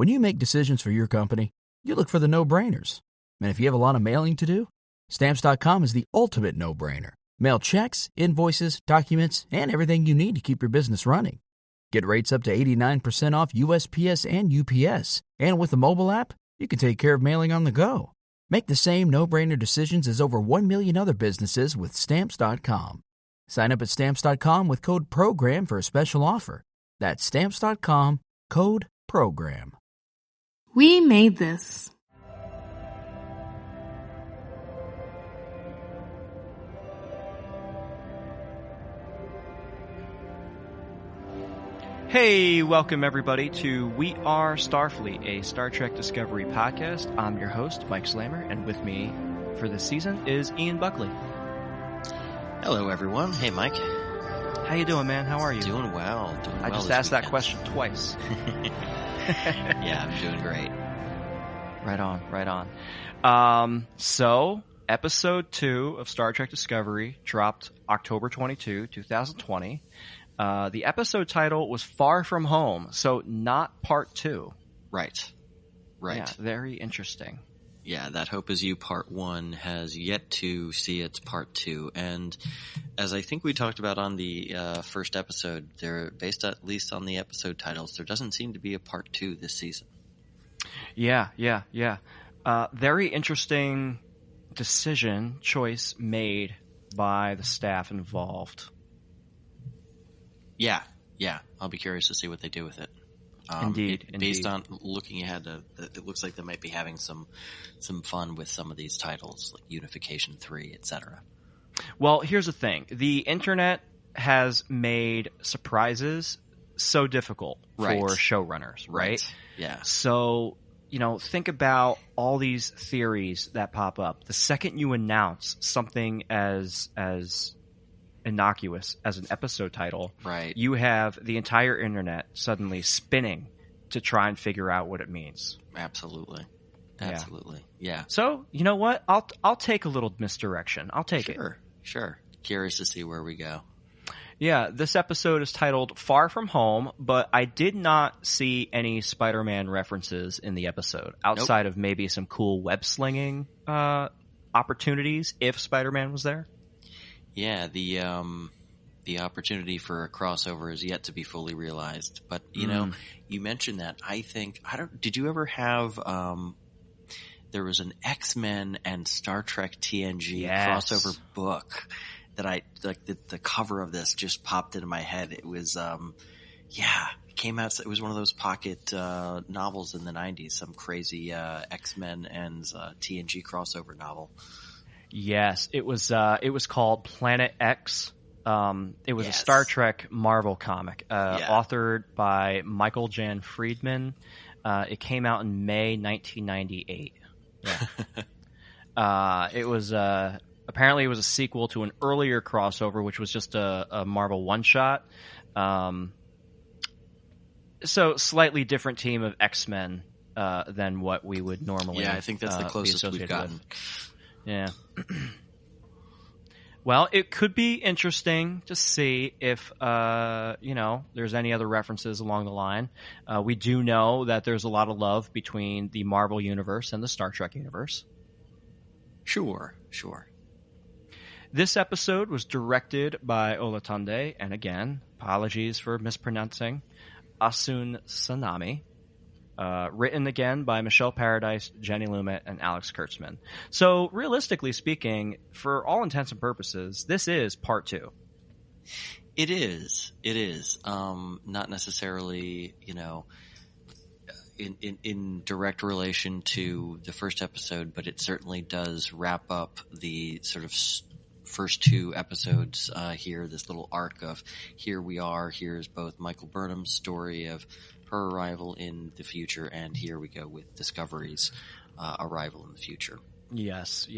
When you make decisions for your company, you look for the no-brainers. And if you have a lot of mailing to do, Stamps.com is the ultimate no-brainer. Mail checks, invoices, documents, and everything you need to keep your business running. Get rates up to 89% off USPS and UPS. And with the mobile app, you can take care of mailing on the go. Make the same no-brainer decisions as over 1 million other businesses with Stamps.com. Sign up at Stamps.com with code PROGRAM for a special offer. That's Stamps.com, code PROGRAM. We made this. Hey, welcome everybody to We Are Starfleet, a Star Trek Discovery podcast. I'm your host, Mike Slammer, and with me for this season is Ian Buckley. Hello, everyone. Hey, Mike. How you doing, man? How are you? Doing well. I just asked that question twice. Yeah, I'm doing great. Right on. So, episode 2 of Star Trek Discovery dropped October 22, 2020. The episode title was Far From Home, so not part 2. Right. Yeah, very interesting. Yeah, That Hope Is You Part 1 has yet to see its Part 2. And as I think we talked about on the first episode, they're based at least on the episode titles. There doesn't seem to be a Part 2 this season. Yeah. Very interesting choice made by the staff involved. Yeah. I'll be curious to see what they do with it. Indeed. Based on looking ahead, it looks like they might be having some fun with some of these titles, like Unification 3, etc. Well, here's the thing. The internet has made surprises so difficult for showrunners, right? Yeah. So, think about all these theories that pop up. The second you announce something as innocuous as an episode title, right, you have the entire internet suddenly spinning to try and figure out what it means. Absolutely. Yeah. So, you know what? I'll take a little misdirection. I'll take it. Sure. Curious to see where we go. Yeah, this episode is titled Far From Home, but I did not see any Spider-Man references in the episode outside of maybe some cool web-slinging opportunities if Spider-Man was there. Yeah, the opportunity for a crossover is yet to be fully realized. But you mentioned that. Did you ever have? There was an X-Men and Star Trek TNG crossover book that I like. The cover of this just popped into my head. It was it came out. It was one of those pocket novels in the 90s. Some crazy X-Men and TNG crossover novel. Yes, it was called Planet X. It was a Star Trek Marvel comic, authored by Michael Jan Friedman. It came out in May 1998. Yeah. It was apparently it was a sequel to an earlier crossover, which was just a Marvel one-shot. So slightly different team of X-Men than what we would normally. Yeah, I think that's the closest we've gotten. With. Yeah. Well, it could be interesting to see if, there's any other references along the line. We do know that there's a lot of love between the Marvel universe and the Star Trek universe. Sure. This episode was directed by Olatunde, and again, apologies for mispronouncing, Asun Sanami. Written again by Michelle Paradise, Jenny Lumet, and Alex Kurtzman. So, realistically speaking, for all intents and purposes, this is part 2. It is. Not necessarily, in direct relation to the first episode, but it certainly does wrap up the sort of first 2 episodes here. This little arc of here we are. Here's both Michael Burnham's story of her arrival in the future, and here we go with Discovery's arrival in the future. Yes.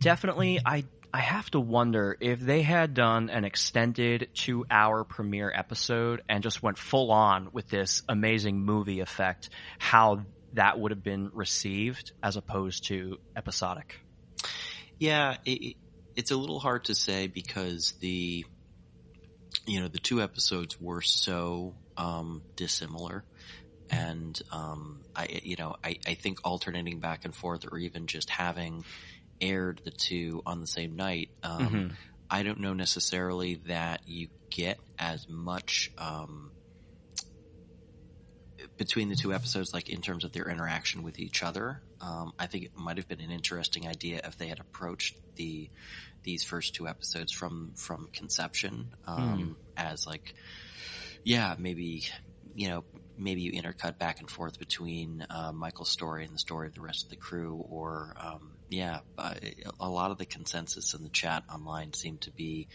Definitely, I have to wonder if they had done an extended 2-hour premiere episode and just went full on with this amazing movie effect, how that would have been received as opposed to episodic. Yeah, it's a little hard to say because the 2 episodes were so dissimilar, and I think alternating back and forth, or even just having aired the two on the same night, I don't know necessarily that you get as much between the two episodes, like in terms of their interaction with each other. I think it might have been an interesting idea if they had approached these first two episodes from conception, as like, maybe you intercut back and forth between Michael's story and the story of the rest of the crew, or a lot of the consensus in the chat online seemed to be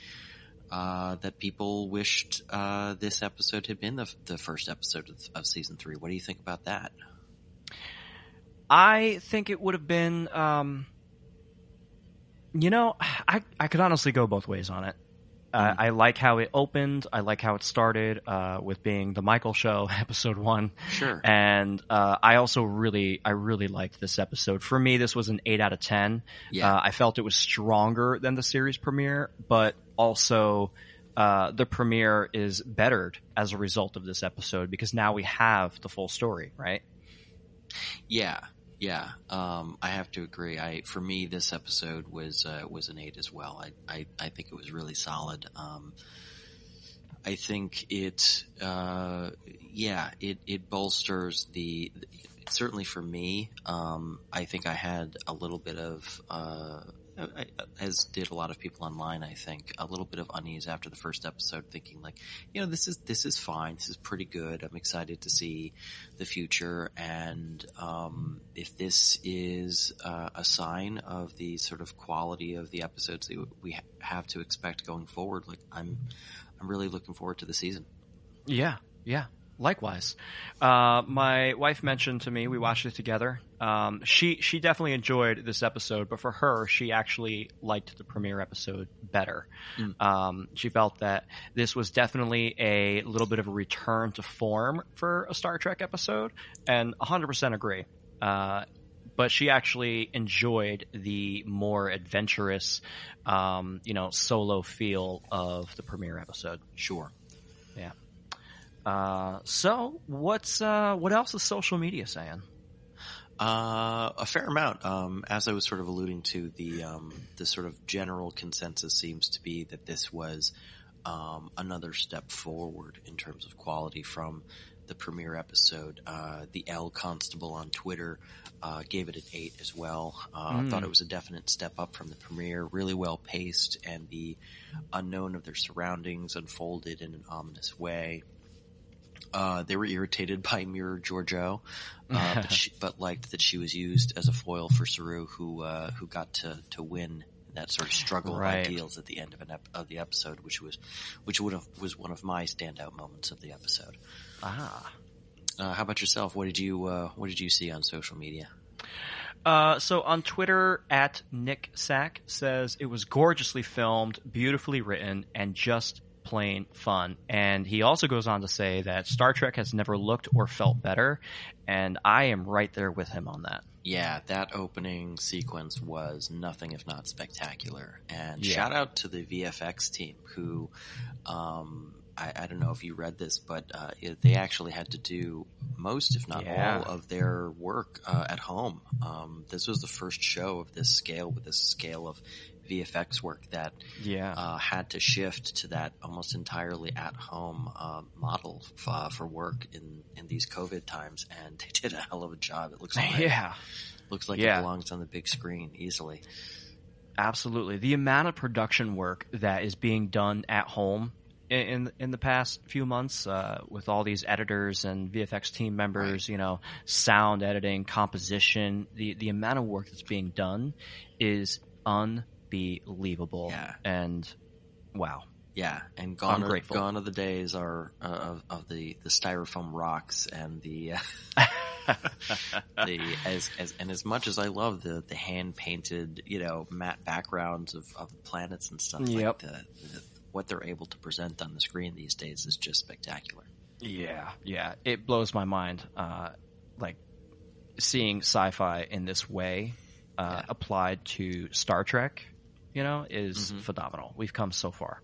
that people wished this episode had been the first episode of season 3. What do you think about that? I think it would have been, I could honestly go both ways on it. I like how it opened. I like how it started with being the Michael show, episode 1. Sure. And I also really liked this episode. For me, this was an 8 out of 10. Yeah. I felt it was stronger than the series premiere, but also the premiere is bettered as a result of this episode, because now we have the full story, right? Yeah. I have to agree. For me, this episode was an 8 as well. I think it was really solid. I think it bolsters certainly for me. I think I had a little bit of, as did a lot of people online, I think, a little bit of unease after the first episode, thinking like, this is fine. This is pretty good. I'm excited to see the future. And if this is a sign of the sort of quality of the episodes that we have to expect going forward, like I'm really looking forward to the season. Yeah. Likewise. My wife mentioned to me, we watched it together. She definitely enjoyed this episode, but for her, she actually liked the premiere episode better. She felt that this was definitely a little bit of a return to form for a Star Trek episode, and 100% agree. But she actually enjoyed the more adventurous, solo feel of the premiere episode. Sure. Yeah. So what else is social media saying? A fair amount. As I was sort of alluding to, the sort of general consensus seems to be that this was another step forward in terms of quality from the premiere episode. The L Constable on Twitter gave it an 8 as well. Thought it was a definite step up from the premiere. Really well paced, and the unknown of their surroundings unfolded in an ominous way. They were irritated by Empress Georgiou, but liked that she was used as a foil for Saru, who got to win that sort of struggle of ideals at the end of the episode, which was one of my standout moments of the episode. How about yourself? What did you see on social media? So on Twitter, @Nick Sack says it was gorgeously filmed, beautifully written, and just plain fun. And he also goes on to say that Star Trek has never looked or felt better, and I am right there with him on that. Yeah, that opening sequence was nothing if not spectacular. And shout out to the VFX team who, I don't know if you read this, but they actually had to do most, if not all, of their work at home. This was the first show of this scale, with this scale of VFX work that had to shift to that almost entirely at-home model for work in these COVID times, and they did a hell of a job. It looks like it belongs on the big screen easily. Absolutely. The amount of production work that is being done at home in the past few months with all these editors and VFX team members, sound editing, composition, the amount of work that's being done is unbelievable. And wow. Yeah, and gone are the days of the styrofoam rocks and the as much as I love the hand painted matte backgrounds of the planets and stuff, like what they're able to present on the screen these days is just spectacular. Yeah, it blows my mind. Like seeing sci-fi in this way applied to Star Trek, is phenomenal. We've come so far.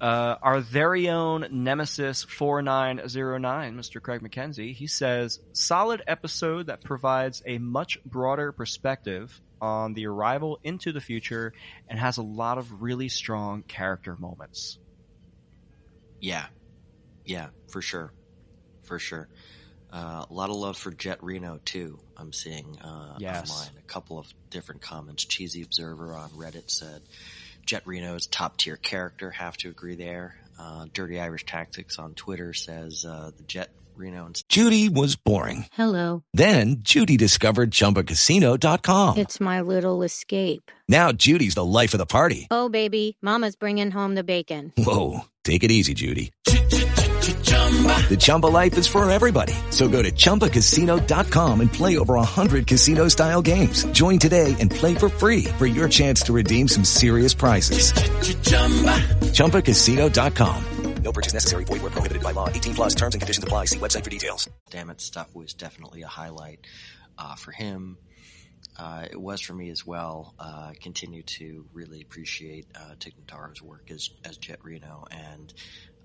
Our very own Nemesis 4909, Mr. Craig McKenzie, he says, solid episode that provides a much broader perspective on the arrival into the future and has a lot of really strong character moments. Yeah, for sure. A lot of love for Jett Reno too. I'm seeing online a couple of different comments. Cheesy Observer on Reddit said Jett Reno is top tier character. Have to agree there. Dirty Irish Tactics on Twitter says the Jett Reno. Judy was boring. Hello. Then Judy discovered ChumbaCasino.com. It's my little escape. Now Judy's the life of the party. Oh, baby, mama's bringing home the bacon. Whoa, take it easy, Judy. The Chumba life is for everybody. So go to ChumbaCasino.com and play over 100 casino-style games. Join today and play for free for your chance to redeem some serious prizes. ChumbaCasino.com. No purchase necessary. Void where prohibited by law. 18 plus terms and conditions apply. See website for details. Damn it, stuff was definitely a highlight for him. It was for me as well. Continue to really appreciate Tig Notaro's work as Jett Reno, and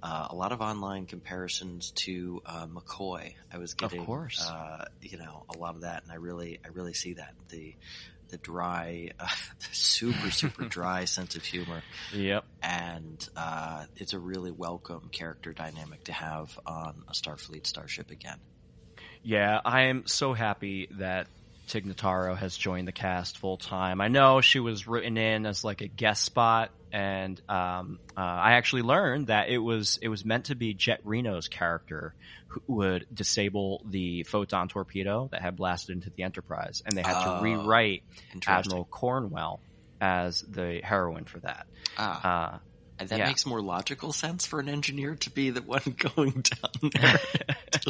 a lot of online comparisons to McCoy. I was getting, of course, a lot of that, and I really see that the dry, the super dry sense of humor. Yep, and it's a really welcome character dynamic to have on a Starfleet starship again. Yeah, I am so happy that Tig Notaro has joined the cast full time. I know she was written in as like a guest spot, and I actually learned that it was meant to be Jett Reno's character who would disable the photon torpedo that had blasted into the Enterprise, and they had to rewrite Admiral Cornwell as the heroine for that. That makes more logical sense for an engineer to be the one going down there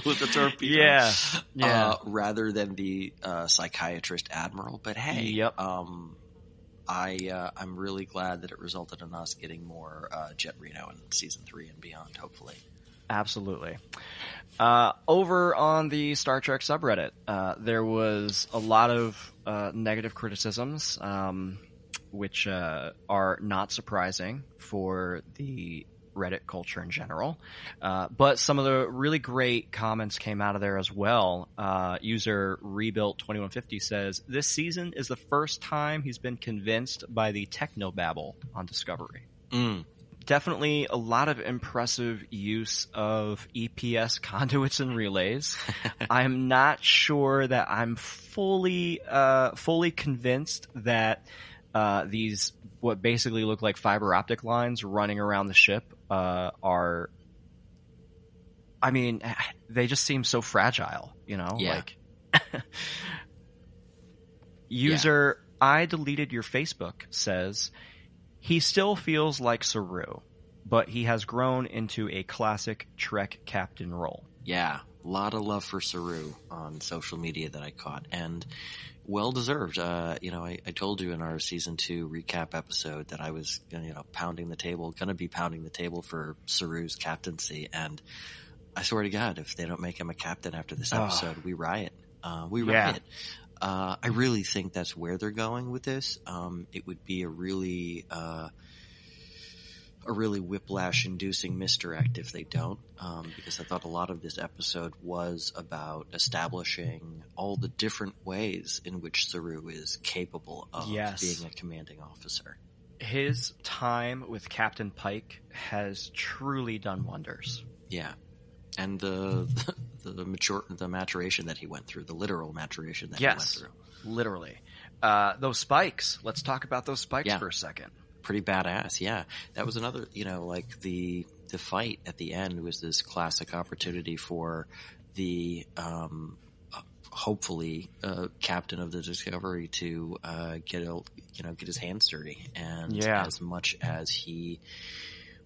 with the torpedo. Yeah. Rather than the psychiatrist admiral. But hey, yep. I'm really glad that it resulted in us getting more Jett Reno in season 3 and beyond, hopefully. Absolutely. Over on the Star Trek subreddit, there was a lot of negative criticisms, which are not surprising for the Reddit culture in general. But some of the really great comments came out of there as well. User Rebuilt2150 says, this season is the first time he's been convinced by the technobabble on Discovery. Definitely a lot of impressive use of EPS conduits and relays. I'm not sure that I'm fully convinced that these what basically look like fiber optic lines running around the ship are, I mean, they just seem so fragile, like user I deleted your Facebook says he still feels like Saru, but he has grown into a classic Trek captain role. Yeah, a lot of love for Saru on social media that I caught, and well deserved. I told you in our season 2 recap episode that I was, going to be pounding the table for Saru's captaincy, and I swear to God, if they don't make him a captain after this episode, we riot. Riot. I really think that's where they're going with this. It would be a really whiplash-inducing misdirect if they don't, because I thought a lot of this episode was about establishing all the different ways in which Saru is capable of being a commanding officer. His time with Captain Pike has truly done wonders. Yeah. And the maturation that he went through, the literal maturation that he went through. Literally. Those spikes. Let's talk about those spikes for a second. Pretty badass, yeah. That was another, like the fight at the end was this classic opportunity for the hopefully captain of the Discovery to get his hands dirty, and as much as he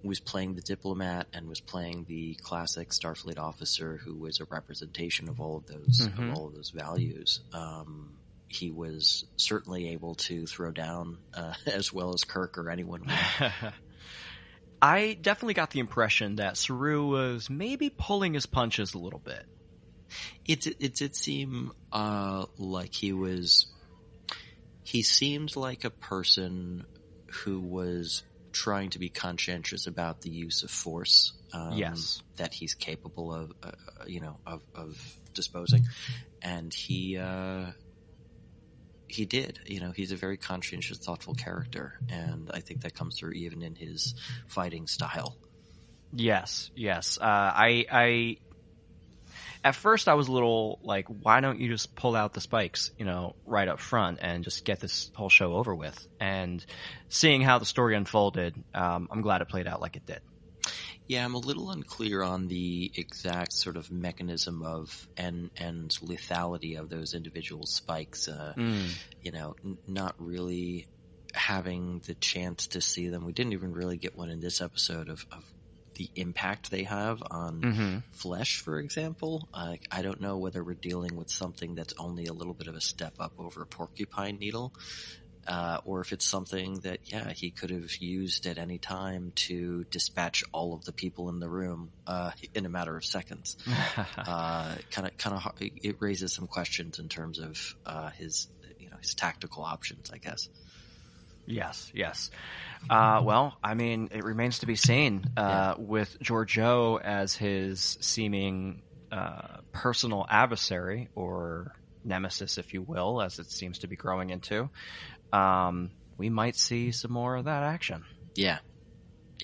was playing the diplomat and was playing the classic Starfleet officer who was a representation of all of those values. He was certainly able to throw down as well as Kirk or anyone would. I definitely got the impression that Saru was maybe pulling his punches a little bit. It did seem like he seemed like a person who was trying to be conscientious about the use of force. Yes. That he's capable of, of disposing, and he did. He's a very conscientious, thoughtful character, and I think that comes through even in his fighting style. Yes. I at first I was a little like, why don't you just pull out the spikes, right up front and just get this whole show over with? And seeing how the story unfolded, I'm glad it played out like it did. Yeah, I'm a little unclear on the exact sort of mechanism of and lethality of those individual spikes. Not really having the chance to see them. We didn't even really get one in this episode of the impact they have on flesh, for example. I don't know whether we're dealing with something that's only a little bit of a step up over a porcupine needle. Or if it's something that, he could have used at any time to dispatch all of the people in the room in a matter of seconds. It raises some questions in terms of his tactical options, I guess. Yes. Well, I mean, it remains to be seen with Georgiou as his seeming personal adversary, or nemesis, if you will, as it seems to be growing into. We might see some more of that action. Yeah,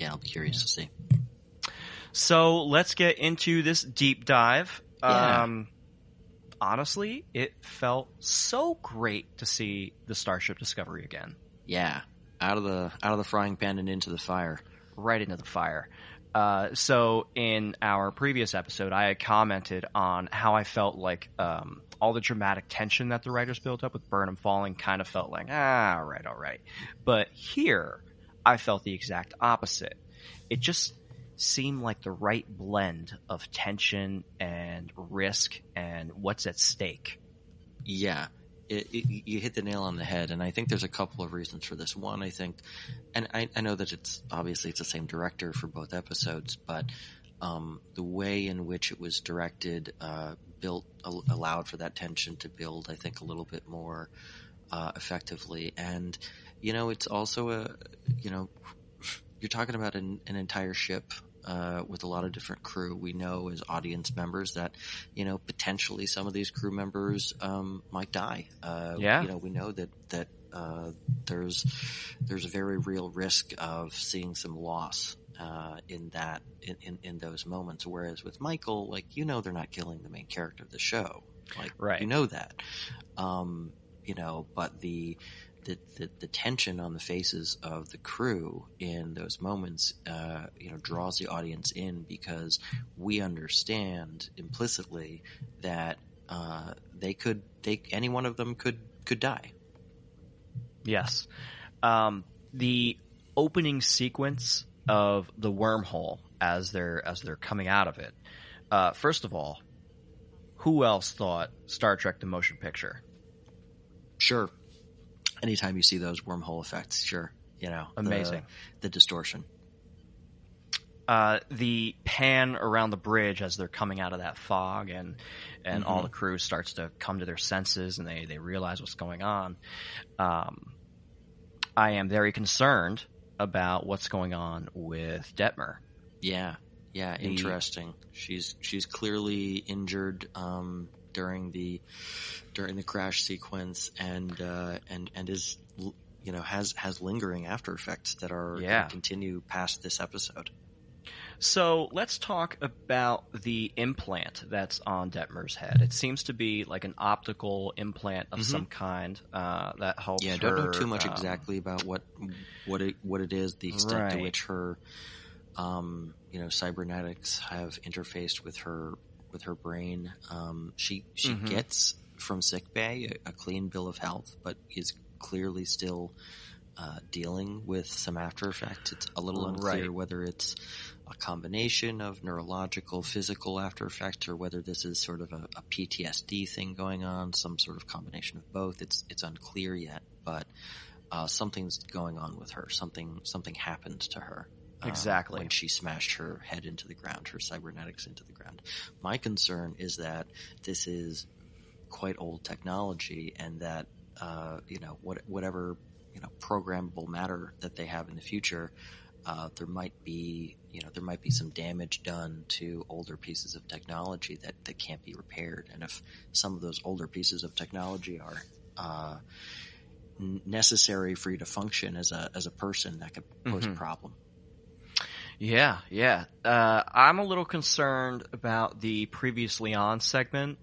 I'll be curious to see. So let's get into this deep dive. Honestly, it felt so great to see the Starship Discovery again. Yeah, out of the frying pan and into the fire. Right into the fire. So in our previous episode, I had commented on how I felt like all the dramatic tension that the writers built up with Burnham falling kind of felt like, all right. But here, I felt the exact opposite. It just seemed like the right blend of tension and risk and what's at stake. Yeah. You hit the nail on the head, and I think there's a couple of reasons for this. One, I think, and I know that it's the same director for both episodes, but the way in which it was directed allowed for that tension to build, I think, a little bit more effectively. And it's also you're talking about an entire ship with a lot of different crew. We know as audience members that, potentially some of these crew members might die. We know that there's a very real risk of seeing some loss in those moments. Whereas with Michael, they're not killing the main character of the show. Right. That. But the tension on the faces of the crew in those moments, draws the audience in, because we understand implicitly that any one of them could die. Yes. The opening sequence of the wormhole as they're coming out of it. First of all, who else thought Star Trek the Motion Picture? Sure. Anytime you see those wormhole effects, sure. Amazing. The distortion. The pan around the bridge as they're coming out of that fog, and all the crew starts to come to their senses, and they realize what's going on. I am very concerned about what's going on with Detmer. Yeah, interesting. She's clearly injured during the crash sequence, and is has lingering after effects that are going to continue past this episode. So let's talk about the implant that's on Detmer's head. It seems to be like an optical implant of some kind that helps her. Yeah, I don't know too much exactly about what it is, the extent to which her cybernetics have interfaced with her brain. She gets from sickbay a clean bill of health, but is clearly still dealing with some after effects. It's a little unclear whether it's a combination of neurological, physical after effects, or whether this is sort of a PTSD thing going on, some sort of combination of both. It's unclear yet, but something's going on with her. Something happened to her. Exactly. When she smashed her head into the ground, her cybernetics into the ground. My concern is that this is quite old technology, and that whatever programmable matter that they have in the future, there might be some damage done to older pieces of technology that can't be repaired. And if some of those older pieces of technology are necessary for you to function as a person, that could pose a problem. Yeah. I'm a little concerned about the Previously On segment.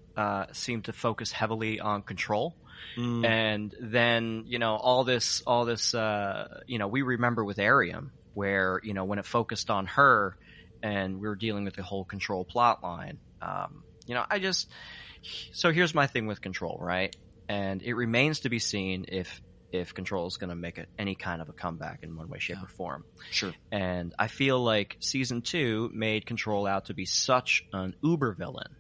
Seemed to focus heavily on control. And then, all this, we remember with Arium where, when it focused on her and we were dealing with the whole control plot line. So here's my thing with control, right? And it remains to be seen if Control is going to make any kind of a comeback in one way, shape, or form. Sure. And I feel like season 2 made Control out to be such an uber villain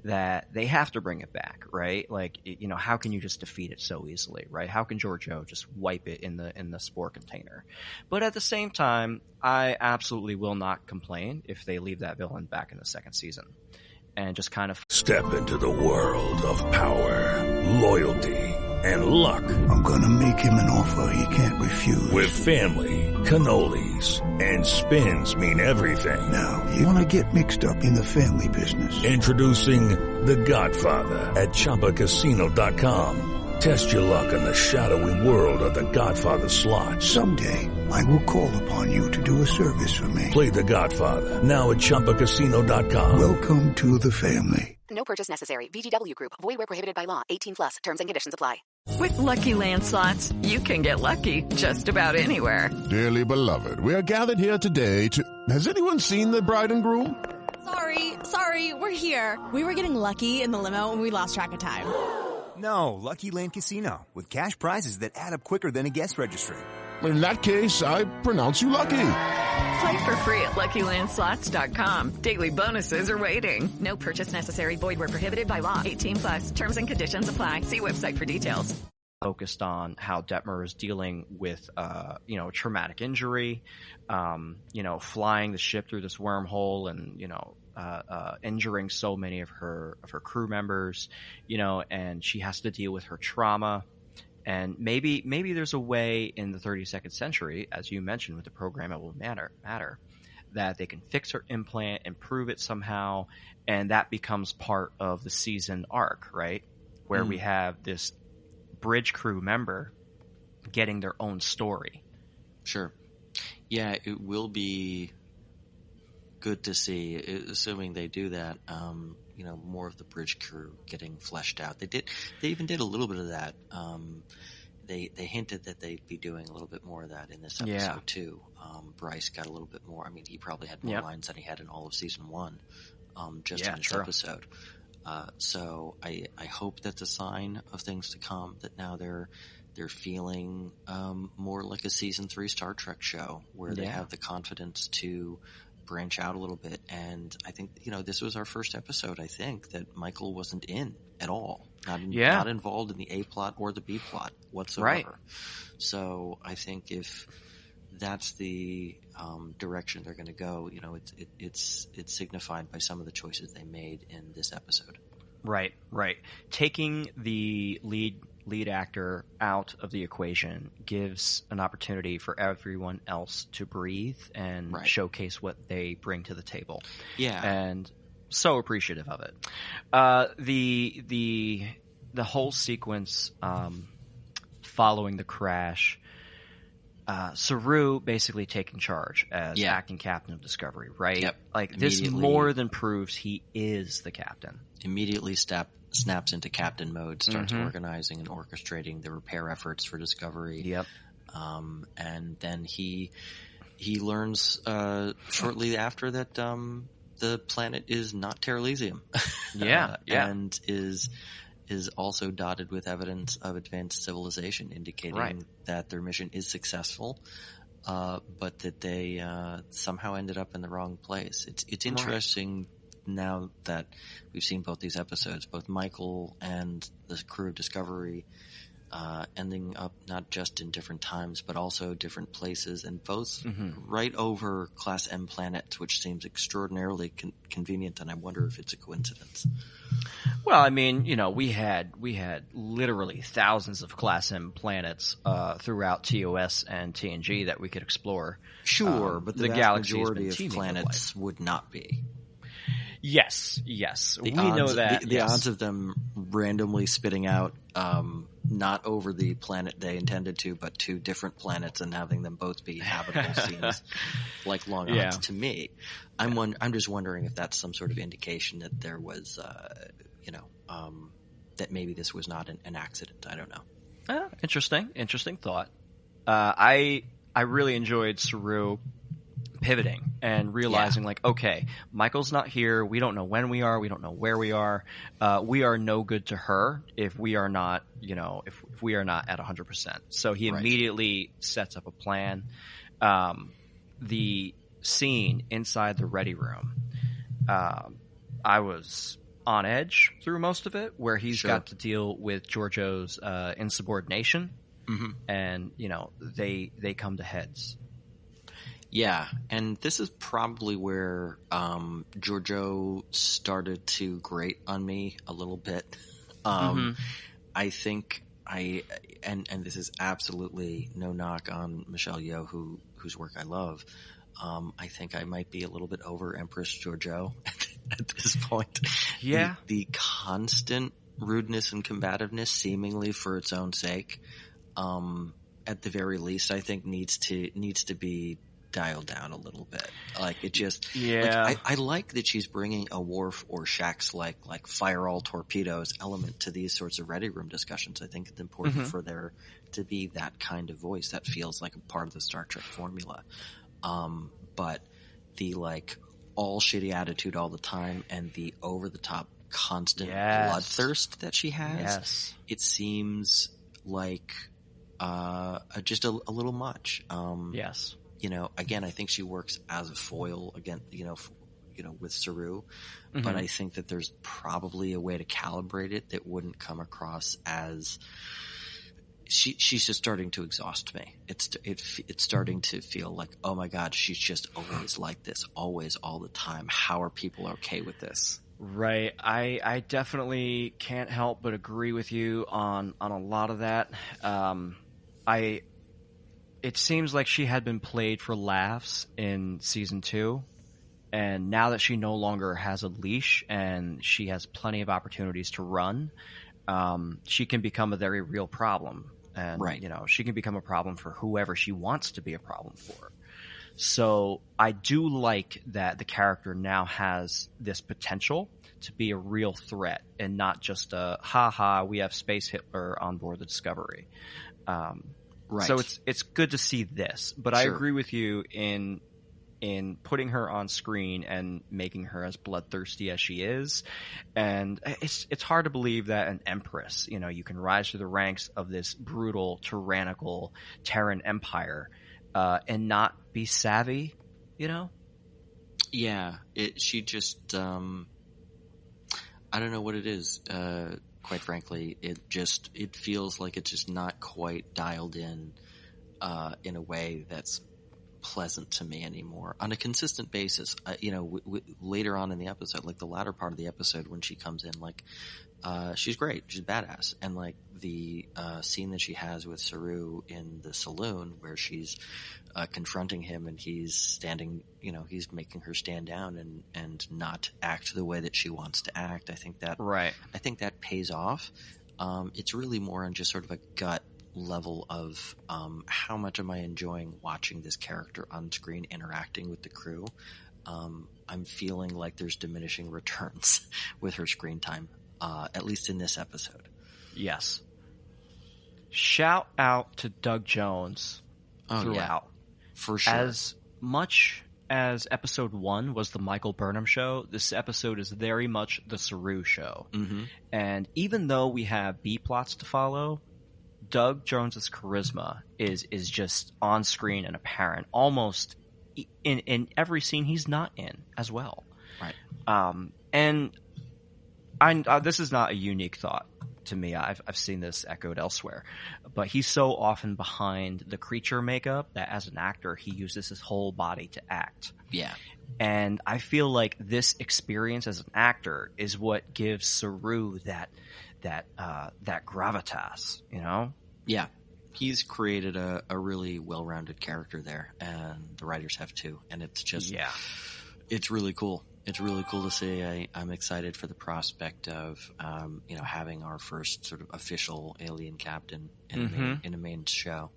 that they have to bring it back, right? Like, how can you just defeat it so easily, right? How can Georgiou just wipe it in the spore container? But at the same time, I absolutely will not complain if they leave that villain back in the second season and just kind of step into the world of power, loyalty, and luck. I'm gonna make him an offer he can't refuse. With family, cannolis, and spins mean everything. Now, you wanna get mixed up in the family business. Introducing The Godfather at ChumbaCasino.com. Test your luck in the shadowy world of The Godfather slot. Someday, I will call upon you to do a service for me. Play The Godfather now at ChumbaCasino.com. Welcome to the family. No purchase necessary. VGW Group. Void where prohibited by law. 18+. Terms and conditions apply. With Lucky Land Slots, you can get lucky just about anywhere. Dearly beloved, we are gathered here today to... Has anyone seen the bride and groom? Sorry, we're here. We were getting lucky in the limo and we lost track of time. No, Lucky Land Casino. With cash prizes that add up quicker than a guest registry. In that case, I pronounce you lucky. Play for free at LuckyLandSlots.com. Daily bonuses are waiting. No purchase necessary. Void where prohibited by law. 18+. Terms and conditions apply. See website for details. Focused on how Detmer is dealing with, traumatic injury, flying the ship through this wormhole and, injuring so many of her crew members, and she has to deal with her trauma. And maybe there's a way in the 32nd century, as you mentioned, with the programmable matter, that they can fix her implant, improve it somehow, and that becomes part of the season arc, right? Where we have this bridge crew member getting their own story. Sure. Yeah, it will be good to see, assuming they do that, more of the bridge crew getting fleshed out. They even did a little bit of that. They hinted that they'd be doing a little bit more of that in this episode too. Bryce got a little bit more. I mean, he probably had more lines than he had in all of season 1, in this episode. So I hope that's a sign of things to come, that now they're feeling more like a season 3 Star Trek show where they have the confidence to branch out a little bit. And I think, this was our first episode, I think, that Michael wasn't in at all. Not involved in the A plot or the B plot whatsoever. Right. So I think if that's the direction they're going to go, it's signified by some of the choices they made in this episode. Right. Taking the lead actor out of the equation gives an opportunity for everyone else to breathe and showcase what they bring to the table. Yeah. And so appreciative of it. The whole sequence following the crash, Saru basically taking charge as acting captain of Discovery, right? Yep. Like, this more than proves he is the captain. Immediately snaps into captain mode, starts organizing and orchestrating the repair efforts for Discovery. Yep. And then he learns shortly after that the planet is not Terrelysium. And is also dotted with evidence of advanced civilization, indicating that their mission is successful, but that they somehow ended up in the wrong place. It's interesting now that we've seen both these episodes, both Michael and the crew of Discovery ending up not just in different times, but also different places, and both right over Class M planets, which seems extraordinarily convenient, and I wonder if it's a coincidence. Well, I mean, we had literally thousands of Class M planets throughout TOS and TNG that we could explore. Sure, but the vast majority of planets would not be. Yes. We know that. The odds of them randomly spitting out, not over the planet they intended to, but to different planets and having them both be habitable seems like long odds to me. I'm just wondering if that's some sort of indication that there was, that maybe this was not an accident. I don't know. Interesting thought. I really enjoyed Saru pivoting and realizing okay, Michael's not here. We don't know when we are. We don't know where we are. We are no good to her if we are not, if we are not at 100%. So he immediately sets up a plan. The scene inside the ready room, I was on edge through most of it, where he's got to deal with Georgiou's insubordination, and they come to heads. Yeah, and this is probably where Georgiou started to grate on me a little bit. I think and this is absolutely no knock on Michelle Yeoh, whose work I love. I think I might be a little bit over Empress Georgiou at this point. Yeah. The constant rudeness and combativeness, seemingly for its own sake, at the very least, I think needs to be dialed down a little bit. Like, it just, I like that she's bringing a Worf or Shaxx like fire all torpedoes element to these sorts of ready room discussions. I think it's important for there to be that kind of voice that feels like a part of the Star Trek formula. But the all shitty attitude all the time and the over the top constant bloodthirst that she has, it seems like just a little much. Again, I think she works as a foil with Saru, but I think that there's probably a way to calibrate it that wouldn't come across as she's just starting to exhaust me. It's starting to feel like, oh my God, she's just always like this, always, all the time. How are people okay with this? Right. I definitely can't help but agree with you on a lot of that. It seems like she had been played for laughs in season 2, and now that she no longer has a leash and she has plenty of opportunities to run, she can become a very real problem. And, she can become a problem for whoever she wants to be a problem for. So I do like that the character now has this potential to be a real threat and not just a, we have Space Hitler on board the Discovery. Right. So it's good to see this, but I agree with you in putting her on screen and making her as bloodthirsty as she is. And it's hard to believe that an Empress, you can rise through the ranks of this brutal, tyrannical Terran empire, and not be savvy, Yeah, she just, I don't know what it is. Quite frankly, it feels like it's just not quite dialed in a way that's pleasant to me anymore on a consistent basis. Later on in the episode, like the latter part of the episode when she comes in, she's great, she's badass, and the scene that she has with Saru in the saloon where she's confronting him and he's standing, he's making her stand down and not act the way that she wants to act. I think that pays off. It's really more on just sort of a gut level of how much am I enjoying watching this character on screen interacting with the crew. I'm feeling like there's diminishing returns with her screen time, at least in this episode. Yes. Shout out to Doug Jones throughout. Yeah, for sure. As much as episode 1 was the Michael Burnham show, this episode is very much the Saru show. And even though we have B plots to follow, Doug Jones's charisma is just on screen and apparent almost in every scene he's not in as well. Right. And this is not a unique thought. to me. I've seen this echoed elsewhere, but he's so often behind the creature makeup that as an actor, he uses his whole body to act. Yeah. And I feel like this experience as an actor is what gives Saru that gravitas, you know? Yeah. He's created a really well-rounded character there, and the writers have too. And it's just, it's really cool. It's really cool to see. I'm excited for the prospect of, having our first sort of official alien captain in a main show.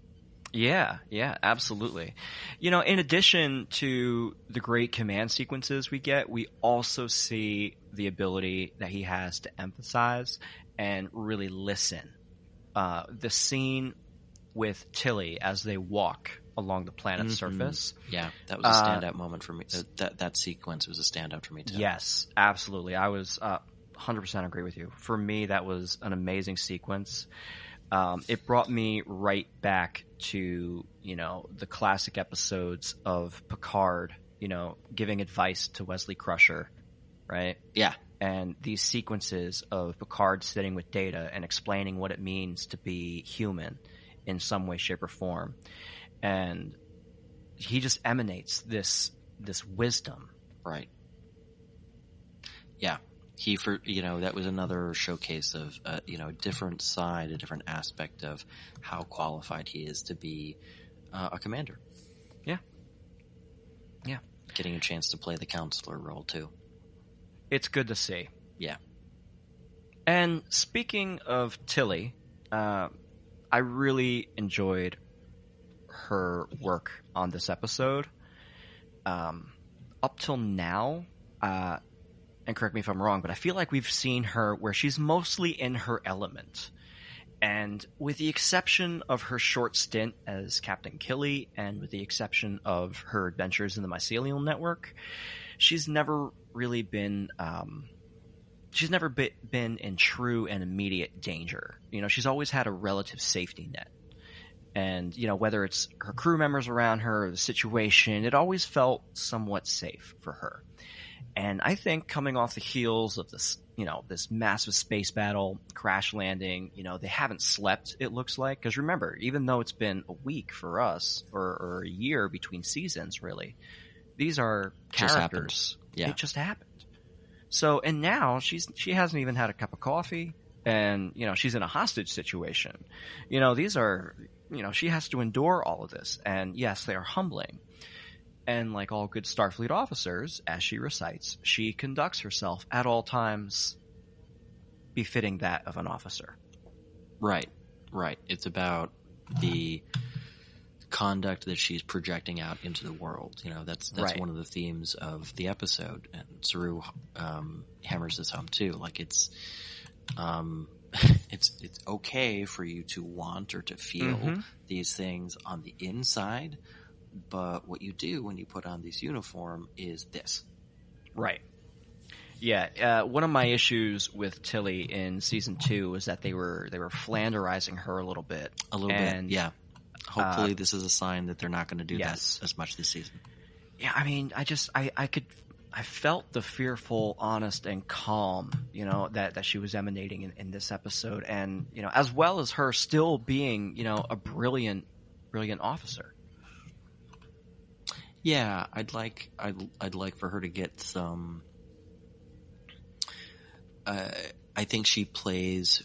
Yeah, absolutely. You know, in addition to the great command sequences we get, we also see the ability that he has to emphasize and really listen. The scene with Tilly as they walk along the planet's surface. Yeah, that was a standout moment for me. That sequence was a standout for me too. Yes, absolutely. I was 100% agree with you. For me, that was an amazing sequence. It brought me right back to, the classic episodes of Picard, giving advice to Wesley Crusher, right? Yeah. And these sequences of Picard sitting with Data and explaining what it means to be human in some way, shape, or form. And he just emanates this wisdom. Right. Yeah. That was another showcase of, a different side, a different aspect of how qualified he is to be a commander. Yeah. Yeah. Getting a chance to play the counselor role too. It's good to see. Yeah. And speaking of Tilly, I really enjoyed her work on this episode. Up till now, and correct me if I'm wrong, but I feel like we've seen her where she's mostly in her element. And with the exception of her short stint as Captain Killy, and with the exception of her adventures in the Mycelial Network, she's never really been been in true and immediate danger. She's always had a relative safety net. And, whether it's her crew members around her or the situation, it always felt somewhat safe for her. And I think coming off the heels of this, this massive space battle, crash landing, they haven't slept, it looks like. Because remember, even though it's been a week for us, or a year between seasons, really, these are characters. Yeah. It just happened. So, and now she hasn't even had a cup of coffee, and, she's in a hostage situation. These are, she has to endure all of this. And yes, they are humbling. And like all good Starfleet officers, as she recites, she conducts herself at all times befitting that of an officer. Right. It's about the conduct that she's projecting out into the world. That's right. One of the themes of the episode, and Saru hammers this home too. Like it's okay for you to want or to feel these things on the inside, but what you do when you put on this uniform is this. Right. Yeah. One of my issues with Tilly in season 2 was that they were flanderizing her a little bit. Bit, yeah. Hopefully this is a sign that they're not going to do that as much this season. Yeah, I mean, I felt the fearful, honest, and calm, that she was emanating in this episode. And, as well as her still being, a brilliant officer. Yeah, I'd like for her to get some. I think she plays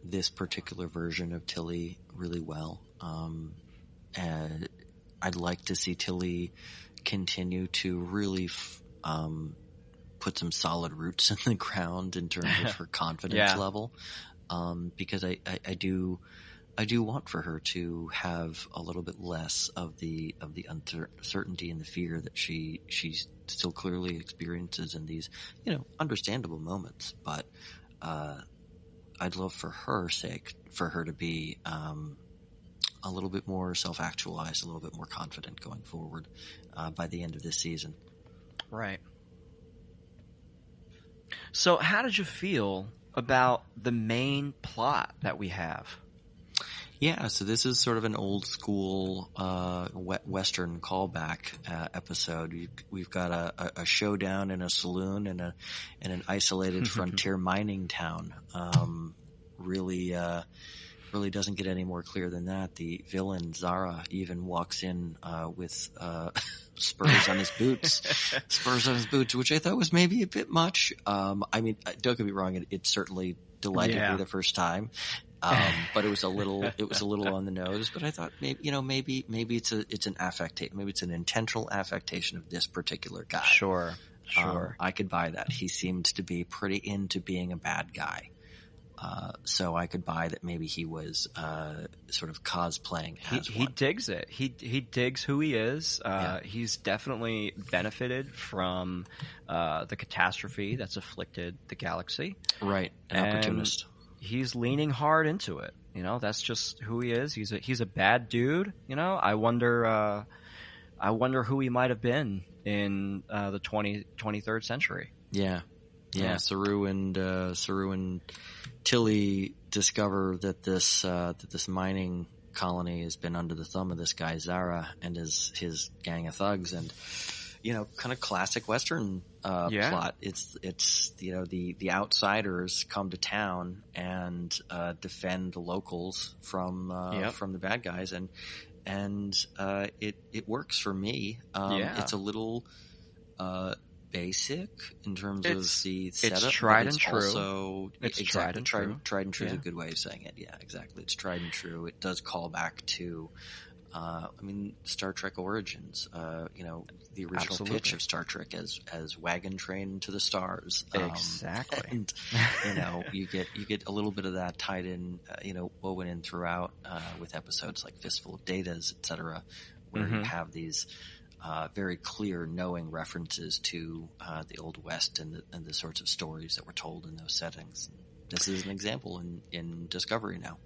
this particular version of Tilly really well, and I'd like to see Tilly continue to really put some solid roots in the ground in terms of her confidence level, because I do want for her to have a little bit less of the uncertainty and the fear that she still clearly experiences in these, understandable moments. But I'd love for her sake for her to be a little bit more self-actualized, a little bit more confident going forward by the end of this season. Right. So how did you feel about the main plot that we have? Yeah, so this is sort of an old school Western callback episode. We've got a showdown in a saloon in an isolated frontier mining town. really doesn't get any more clear than that. The villain Zara even walks in with spurs on his boots, which I thought was maybe a bit much. I mean, don't get me wrong, it certainly delighted me the first time. But it was a little on the nose, but I thought maybe it's an affectation, maybe it's an intentional affectation of this particular guy. Sure. I could buy that. He seemed to be pretty into being a bad guy. So I could buy that maybe he was sort of cosplaying as he digs it. He digs who he is. He's definitely benefited from the catastrophe that's afflicted the galaxy. Right, an opportunist. He's leaning hard into it. That's just who he is. He's a bad dude. I wonder who he might have been in the 23rd century. Yeah. Saru and Tilly discover that this mining colony has been under the thumb of this guy Zara and his gang of thugs, and kind of classic Western plot. It's the outsiders come to town and defend the locals from the bad guys, and it works for me. It's a little basic in terms of the setup. It's tried and true. Also, it's exactly, tried and true. is a good way of saying it. Yeah, exactly. It's tried and true. It does call back to, Star Trek Origins. The original pitch of Star Trek as wagon train to the stars. Exactly. And you get a little bit of that tied in, woven in throughout with episodes like Fistful of Datas, etc., where you have these very clear, knowing references to the Old West and the sorts of stories that were told in those settings. This is an example in Discovery now.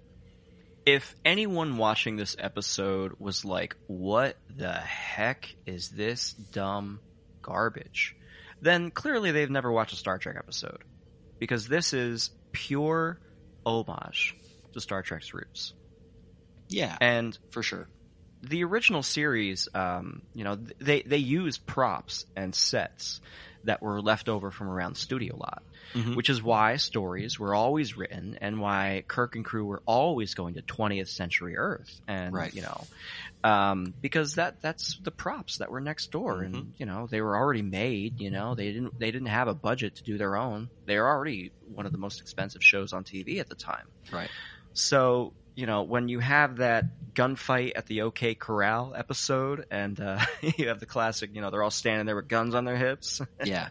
If anyone watching this episode was like, what the heck is this dumb garbage? Then clearly they've never watched a Star Trek episode. Because this is pure homage to Star Trek's roots. Yeah, and for sure. The original series, they used props and sets that were left over from around the studio lot, which is why stories were always written and why Kirk and crew were always going to 20th century Earth. And, because that's the props that were next door. And, they were already made, they didn't have a budget to do their own. They were already one of the most expensive shows on TV at the time. Right. So, when you have that gunfight at the OK Corral episode and you have the classic, they're all standing there with guns on their hips. Yeah,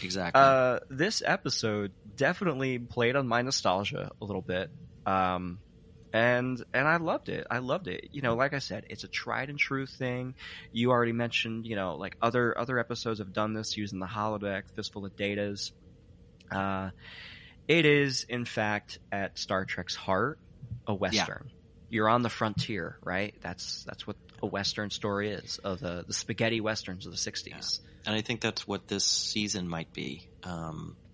exactly. This episode definitely played on my nostalgia a little bit. And I loved it. Like I said, it's a tried and true thing. You already mentioned, like other episodes have done this using the holodeck, Fistful of Datas. It is, in fact, at Star Trek's heart, a Western. You're on the frontier, right? That's what a Western story is, of the spaghetti Westerns of the 60s. Yeah. And I think that's what this season might be.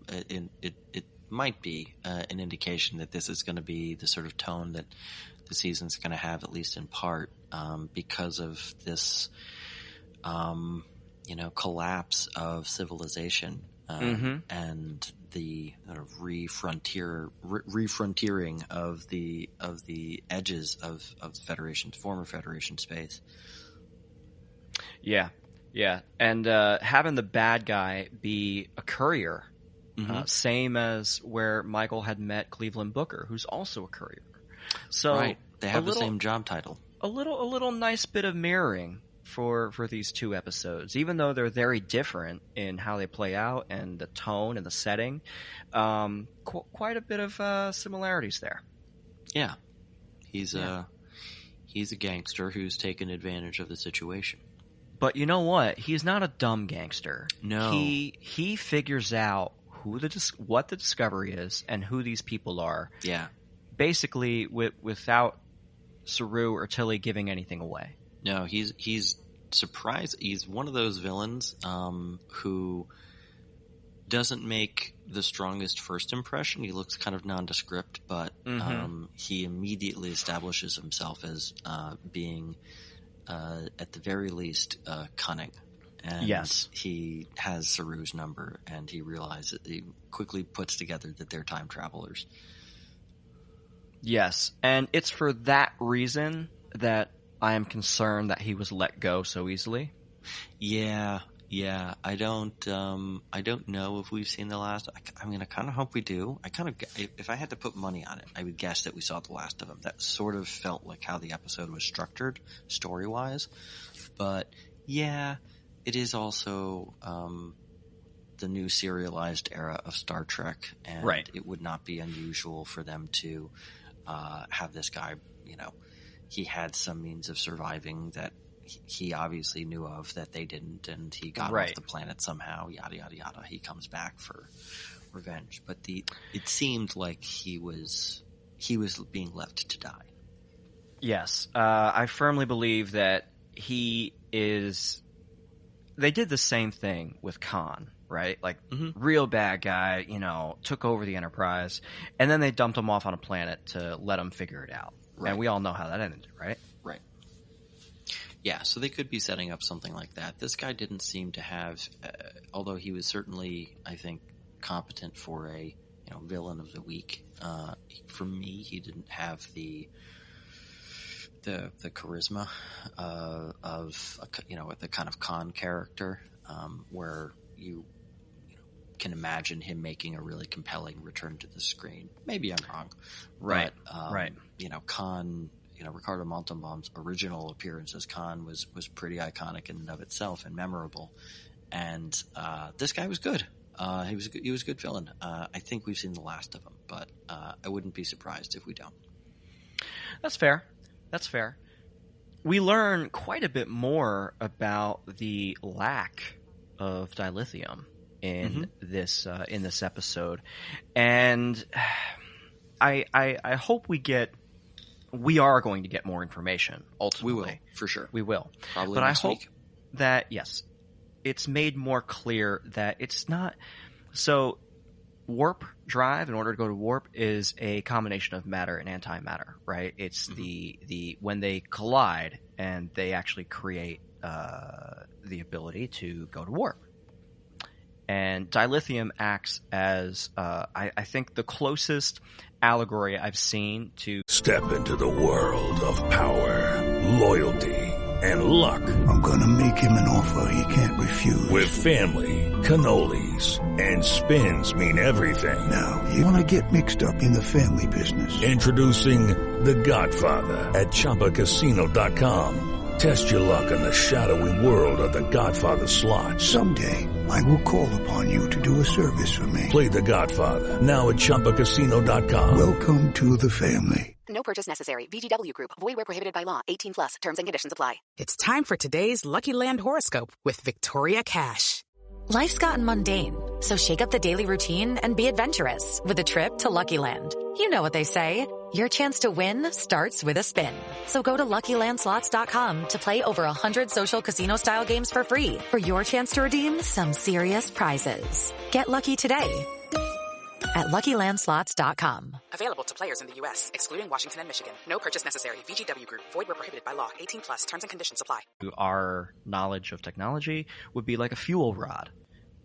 It might be an indication that this is going to be the sort of tone that the season's going to have, at least in part, because of this, collapse of civilization. And the sort of refrontiering of the edges of former Federation space. Yeah, and having the bad guy be a courier, same as where Michael had met Cleveland Booker, who's also a courier. So right, they have the same job title. A little nice bit of mirroring for these two episodes, even though they're very different in how they play out and the tone and the setting. Quite a bit of similarities there. Yeah, he's a gangster who's taken advantage of the situation. But you know what? He's not a dumb gangster. No, he figures out what the Discovery is and who these people are. Yeah, basically without Saru or Tilly giving anything away. No, he's surprised. He's one of those villains who doesn't make the strongest first impression. He looks kind of nondescript, but he immediately establishes himself as being, at the very least, cunning. And yes, he has Saru's number, and he quickly puts together that they're time travelers. Yes, and it's for that reason that I am concerned that he was let go so easily. Yeah. I don't know if we've seen the last. I mean, I kind of hope we do. If I had to put money on it, I would guess that we saw the last of him. That sort of felt like how the episode was structured, story-wise. But yeah, it is also the new serialized era of Star Trek, and right. It would not be unusual for them to have this guy. He had some means of surviving that he obviously knew of that they didn't, and he got off the planet somehow, yada, yada, yada. He comes back for revenge. But it seemed like he was being left to die. Yes. I firmly believe that he is... They did the same thing with Khan, right? Like, real bad guy, took over the Enterprise, and then they dumped him off on a planet to let him figure it out. Right. And we all know how that ended, right? Right. Yeah, so they could be setting up something like that. This guy didn't seem to have, although he was certainly, I think, competent for a villain of the week. For me, he didn't have the charisma of the kind of Khan character where you can imagine him making a really compelling return to the screen. Maybe I'm wrong, right? But, right. Khan. Ricardo Montalban's original appearance as Khan was pretty iconic in and of itself and memorable. And this guy was good. He was a good villain. I think we've seen the last of him, but I wouldn't be surprised if we don't. That's fair. We learn quite a bit more about the lack of dilithium in this episode, and I hope we are going to get more information, ultimately. We will, for sure. We will. Probably but next week. But I hope that, yes, it's made more clear that it's not... So, warp drive, in order to go to warp, is a combination of matter and antimatter, right? It's the when they collide and they actually create the ability to go to warp. And dilithium acts as, I think, the closest allegory I've seen to... Step into the world of power, loyalty, and luck. I'm gonna make him an offer he can't refuse. With family, cannolis, and spins mean everything. Now, you wanna get mixed up in the family business. Introducing The Godfather at ChumbaCasino.com. Test your luck in the shadowy world of The Godfather slot. Someday, I will call upon you to do a service for me. Play The Godfather, now at ChumbaCasino.com. Welcome to the family. No purchase necessary. VGW Group. Void where prohibited by law. 18+. Terms and conditions apply. It's time for today's Lucky Land horoscope with Victoria Cash. Life's gotten mundane, so shake up the daily routine and be adventurous with a trip to Lucky Land. You know what they say. Your chance to win starts with a spin. So go to LuckyLandSlots.com to play over 100 social casino-style games for free for your chance to redeem some serious prizes. Get lucky today at LuckyLandSlots.com. Available to players in the U.S., excluding Washington and Michigan. No purchase necessary. VGW Group. Void where prohibited by law. 18+. Terms and conditions apply. Our knowledge of technology would be like a fuel rod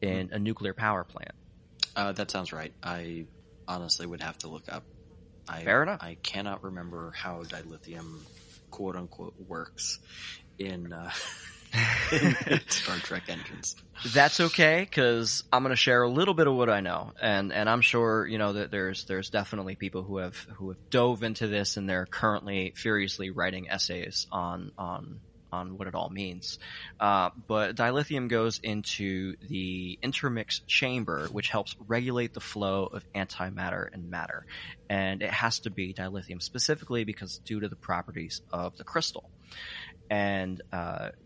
in a nuclear power plant. That sounds right. I honestly would have to look up. Fair enough. I cannot remember how dilithium, quote unquote, works in Star Trek engines. That's okay, because I'm going to share a little bit of what I know, and I'm sure that there's definitely people who have dove into this, and they're currently furiously writing essays on what it all means. But dilithium goes into the intermix chamber, which helps regulate the flow of antimatter and matter. And it has to be dilithium specifically because due to the properties of the crystal. And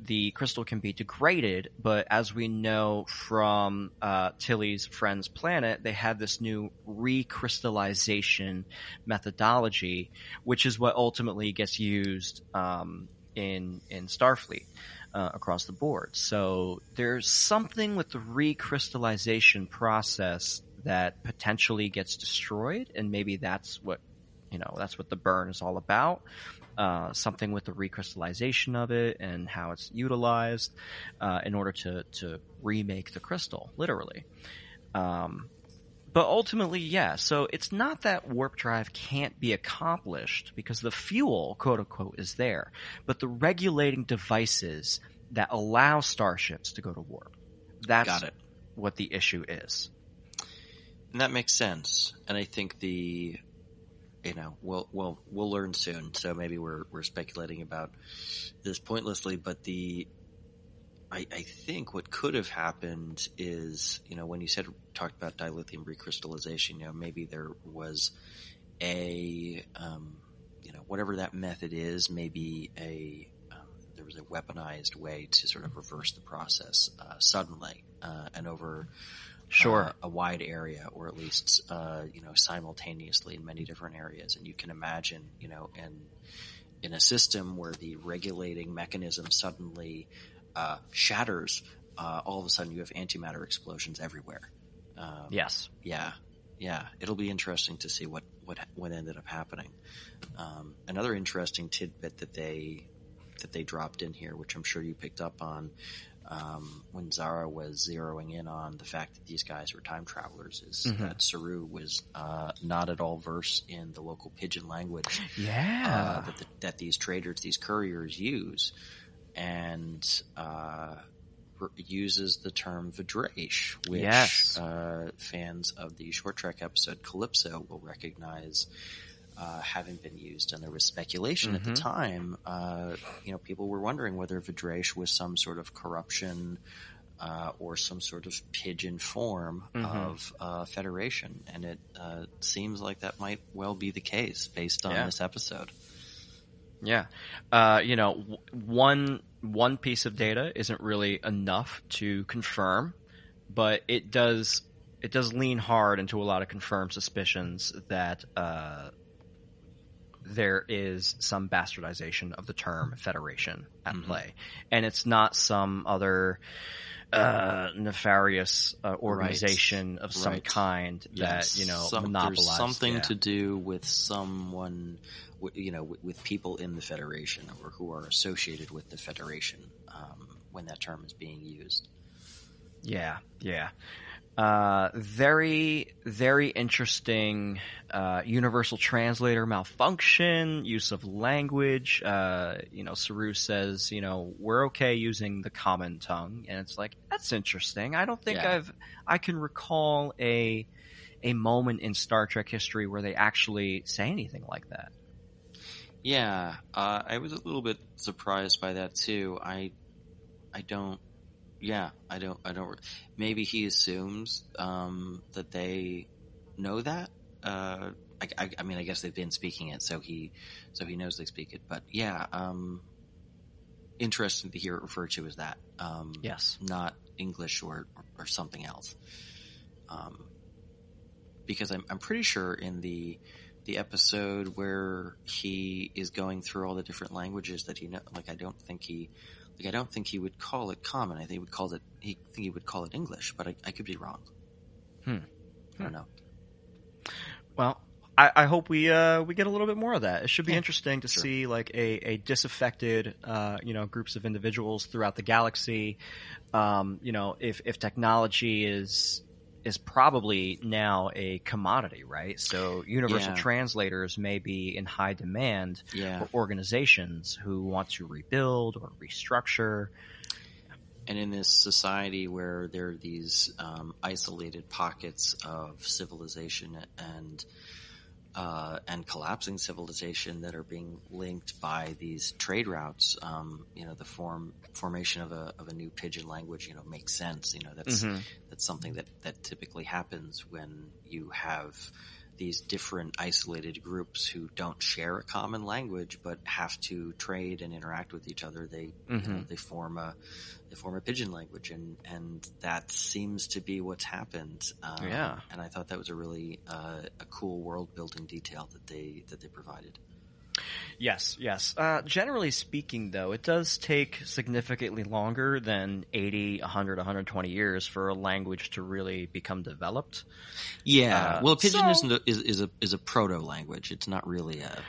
the crystal can be degraded, but as we know from Tilly's friend's planet, they have this new recrystallization methodology, which is what ultimately gets used in Starfleet across the board. So there's something with the recrystallization process that potentially gets destroyed, and maybe that's what the burn is all about. Something with the recrystallization of it and how it's utilized in order to remake the crystal, literally. But ultimately, yeah. So it's not that warp drive can't be accomplished because the fuel, quote unquote, is there. But the regulating devices that allow starships to go to warp. That's Got it. what the issue is. And that makes sense. And I think we'll learn soon. So maybe we're speculating about this pointlessly, but I think what could have happened is, when you talked about dilithium recrystallization, maybe there was whatever that method is, maybe there was a weaponized way to sort of reverse the process suddenly and over a wide area, or at least simultaneously in many different areas. And you can imagine, in a system where the regulating mechanism suddenly shatters, all of a sudden you have antimatter explosions everywhere. Yes. Yeah. It'll be interesting to see what ended up happening. Another interesting tidbit that they dropped in here, which I'm sure you picked up on, when Zara was zeroing in on the fact that these guys were time travelers, is that Saru was not at all versed in the local pidgin language. Yeah. That these traders, these couriers use, and uses the term Vidraish, which fans of the short track episode Calypso will recognize having been used. And there was speculation at the time, people were wondering whether Vidraish was some sort of corruption or some sort of pidgin form of Federation. And it seems like that might well be the case based on this episode. Yeah. One piece of data isn't really enough to confirm, but it does lean hard into a lot of confirmed suspicions that there is some bastardization of the term Federation at play. And it's not some other nefarious organization of some kind that, monopolized. There's something to do with someone, with people in the Federation or who are associated with the Federation when that term is being used. Yeah. Very, very interesting universal translator malfunction, use of language. Saru says, we're okay using the common tongue. And it's like, that's interesting. I don't think I can recall a moment in Star Trek history where they actually say anything like that. Yeah, I was a little bit surprised by that too. I don't. Maybe he assumes that they know that. I guess they've been speaking it, so he knows they speak it. But interesting to hear it referred to as that. Yes, not English or something else. Because I'm pretty sure in the episode where he is going through all the different languages that he knows, I don't think he would call it common. I think he would call it English, but I could be wrong. I don't know. Well, I hope we get a little bit more of that. It should be interesting to see a disaffected groups of individuals throughout the galaxy. If technology is probably now a commodity, right? So universal translators may be in high demand for organizations who want to rebuild or restructure. And in this society where there are these isolated pockets of civilization and collapsing civilization that are being linked by these trade routes, the formation of a new pidgin language, makes sense. That's something that typically happens when you have these different isolated groups who don't share a common language but have to trade and interact with each other. They form a pidgin language, and that seems to be what's happened. And I thought that was a really a cool world building detail that they provided. Yes. Generally speaking, though, it does take significantly longer than 80, 100, 120 years for a language to really become developed. Yeah. Well, pidgin is a proto language. It's not really a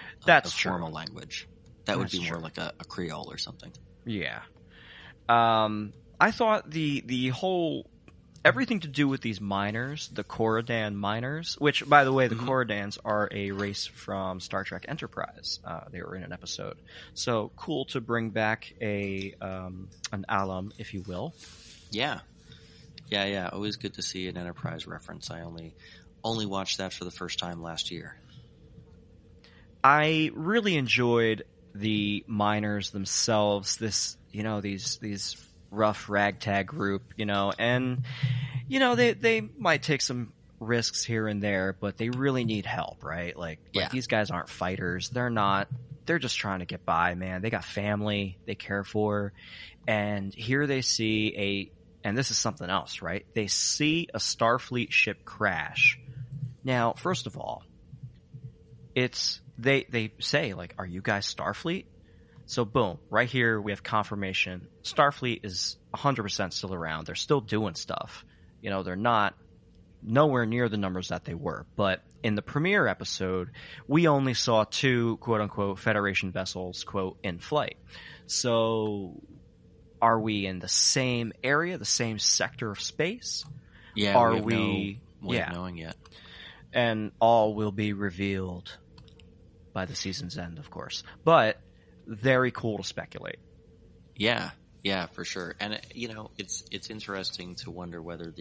formal language. That would be more like a Creole or something. Yeah. I thought the whole everything to do with these miners, the Corridan miners, which, by the way, the Corridans are a race from Star Trek Enterprise. They were in an episode. So cool to bring back an alum, if you will. Yeah. Always good to see an Enterprise reference. I only watched that for the first time last year. I really enjoyed the miners themselves. These rough ragtag group, and they might take some risks here and there, but they really need help, right? Like these guys aren't fighters. They're just trying to get by, man. They got family they care for, and here they see and this is something else, right? They see a Starfleet ship crash. Now, first of all, they say, like, are you guys Starfleet? So boom, right here we have confirmation. Starfleet is 100% still around. They're still doing stuff. They're not nowhere near the numbers that they were. But in the premiere episode, we only saw 2 quote-unquote Federation vessels, quote, in flight. So are we in the same area, the same sector of space? Yeah, are we have no way of knowing yet. And all will be revealed by the season's end, of course. But very cool to speculate. Yeah, for sure. And it's interesting to wonder whether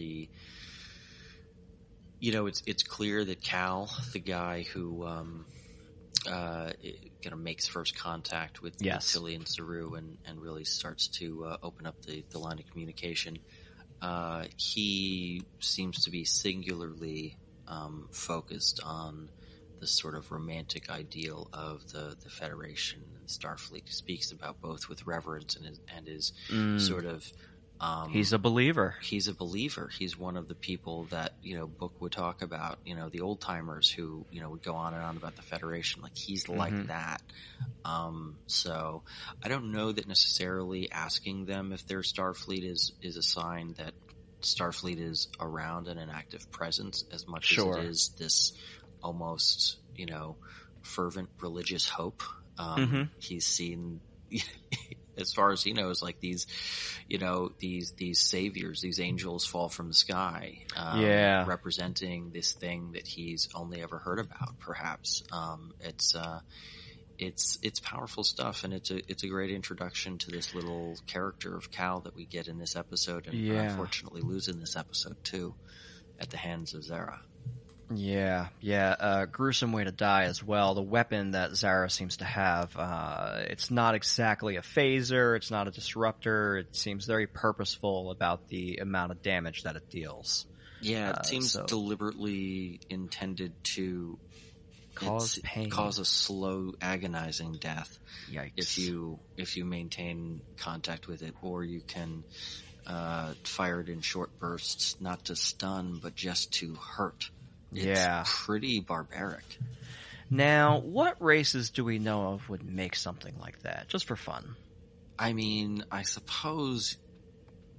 it's clear that Cal, the guy who kind of makes first contact with Tilly and Saru and really starts to open up the line of communication, he seems to be singularly focused on the sort of romantic ideal of the Federation and Starfleet. He speaks about both with reverence and is sort of he's a believer. He's a believer. He's one of the people that Book would talk about. The old timers who would go on and on about the Federation. Like he's like that. So I don't know that necessarily asking them if their Starfleet is a sign that Starfleet is around and an active presence as much as it is this almost, fervent religious hope. He's seen, as far as he knows, like these saviors, these angels fall from the sky, representing this thing that he's only ever heard about. Perhaps it's powerful stuff, and it's a great introduction to this little character of Cal that we get in this episode, and unfortunately lose in this episode too, at the hands of Zara. Gruesome way to die as well. The weapon that Zara seems to have, it's not exactly a phaser, it's not a disruptor, it seems very purposeful about the amount of damage that it deals. Yeah, it seems deliberately intended to cause pain. Cause a slow, agonizing death. Yikes. If you maintain contact with it, or you can fire it in short bursts, not to stun, but just to hurt. It's pretty barbaric. Now, what races do we know of would make something like that, just for fun? I mean, I suppose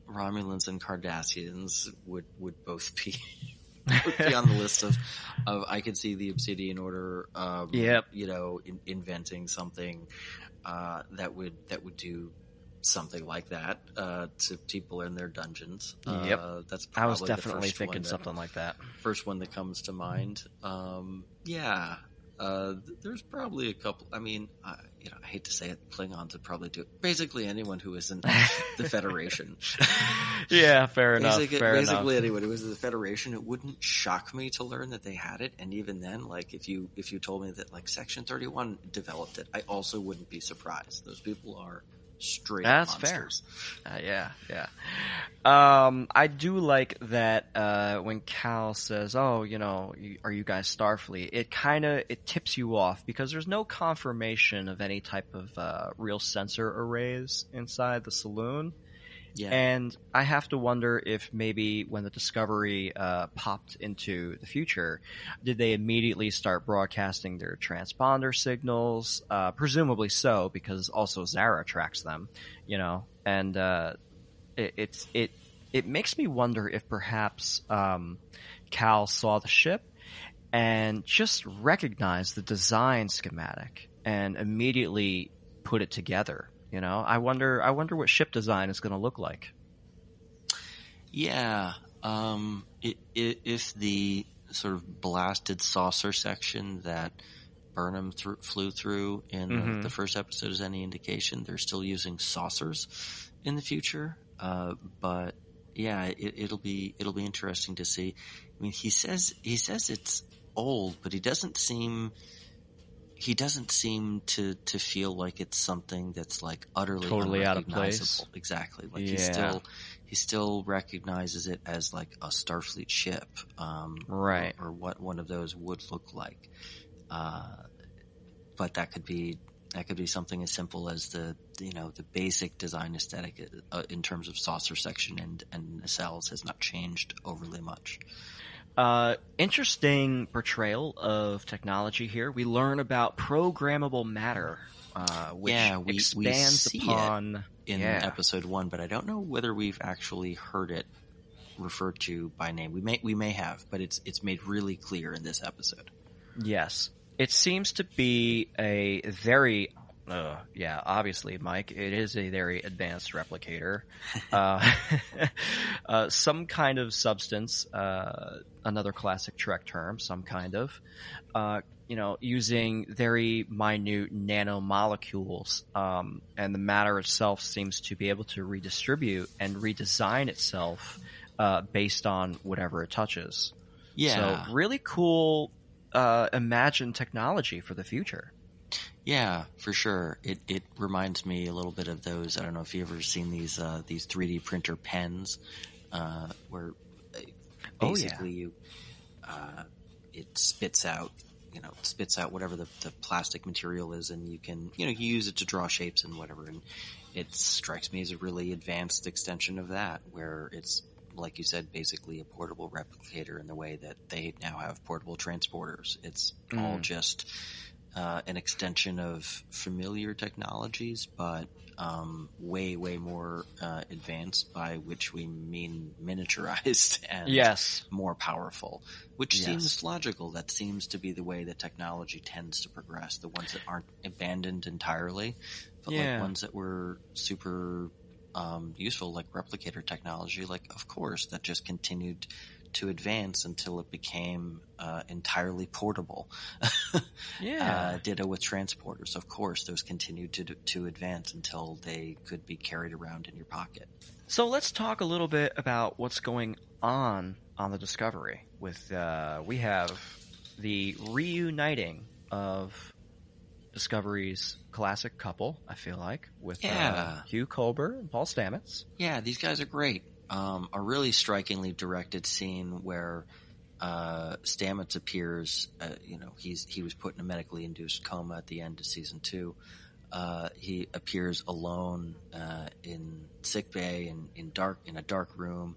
Romulans and Cardassians would both be on the list of I could see the Obsidian Order, inventing something that would do something like that to people in their dungeons. That's probably I was definitely thinking something like that. First one that comes to mind. There's probably a couple. I mean, I hate to say it, Klingons would probably do it. Basically anyone who isn't the Federation. Fair enough. Basically anyone who isn't the Federation. It wouldn't shock me to learn that they had it. And even then, like if you told me that like Section 31 developed it, I also wouldn't be surprised. Those people are straight monsters. Fair. I do like that when Cal says, "Oh, are you guys Starfleet?" It tips you off because there's no confirmation of any type of real sensor arrays inside the saloon. Yeah. And I have to wonder if maybe when the Discovery popped into the future, did they immediately start broadcasting their transponder signals? Presumably so, because also Zara tracks them, and it makes me wonder if perhaps Cal saw the ship and just recognized the design schematic and immediately put it together. I wonder what ship design is going to look like. Yeah. If the sort of blasted saucer section that Burnham flew through in the first episode is any indication, they're still using saucers in the future. But yeah, it'll be interesting to see. I mean, he says it's old, but he doesn't seem to feel like it's something that's like utterly totally out of unrecognizable. place. Exactly. Like he still recognizes it as like a Starfleet ship, right, or what one of those would look like. But that could be something as simple as the basic design aesthetic in terms of saucer section and nacelles has not changed overly much. Interesting portrayal of technology here. We learn about programmable matter, which expands upon in episode 1, but I don't know whether we've actually heard it referred to by name. We may have, but it's made really clear in this episode. Yes. It seems to be a very, obviously, Mike, it is a very advanced replicator. Some kind of substance, another classic Trek term, some kind of, using very minute nanomolecules, and the matter itself seems to be able to redistribute and redesign itself based on whatever it touches. Yeah. So really cool imagined technology for the future. Yeah, for sure. It reminds me a little bit of those. I don't know if you've ever seen these 3D printer pens, where basically it spits out whatever the plastic material is, and you can you use it to draw shapes and whatever. And it strikes me as a really advanced extension of that, where it's, like you said, basically a portable replicator in the way that they now have portable transporters. It's all just an extension of familiar technologies, but way, way more advanced, by which we mean miniaturized and more powerful, which seems logical. That seems to be the way that technology tends to progress. The ones that aren't abandoned entirely, but like ones that were super useful, like replicator technology, like, of course, that just continued to advance until it became entirely portable. Ditto with transporters. Of course, those continued to advance until they could be carried around in your pocket. So let's talk a little bit about what's going on the Discovery. With we have the reuniting of Discovery's classic couple, I feel like, with Hugh Culber and Paul Stamets. Yeah, these guys are great. A really strikingly directed scene where Stamets appears. He was put in a medically induced coma at the end of season 2. He appears alone in sickbay and in a dark room,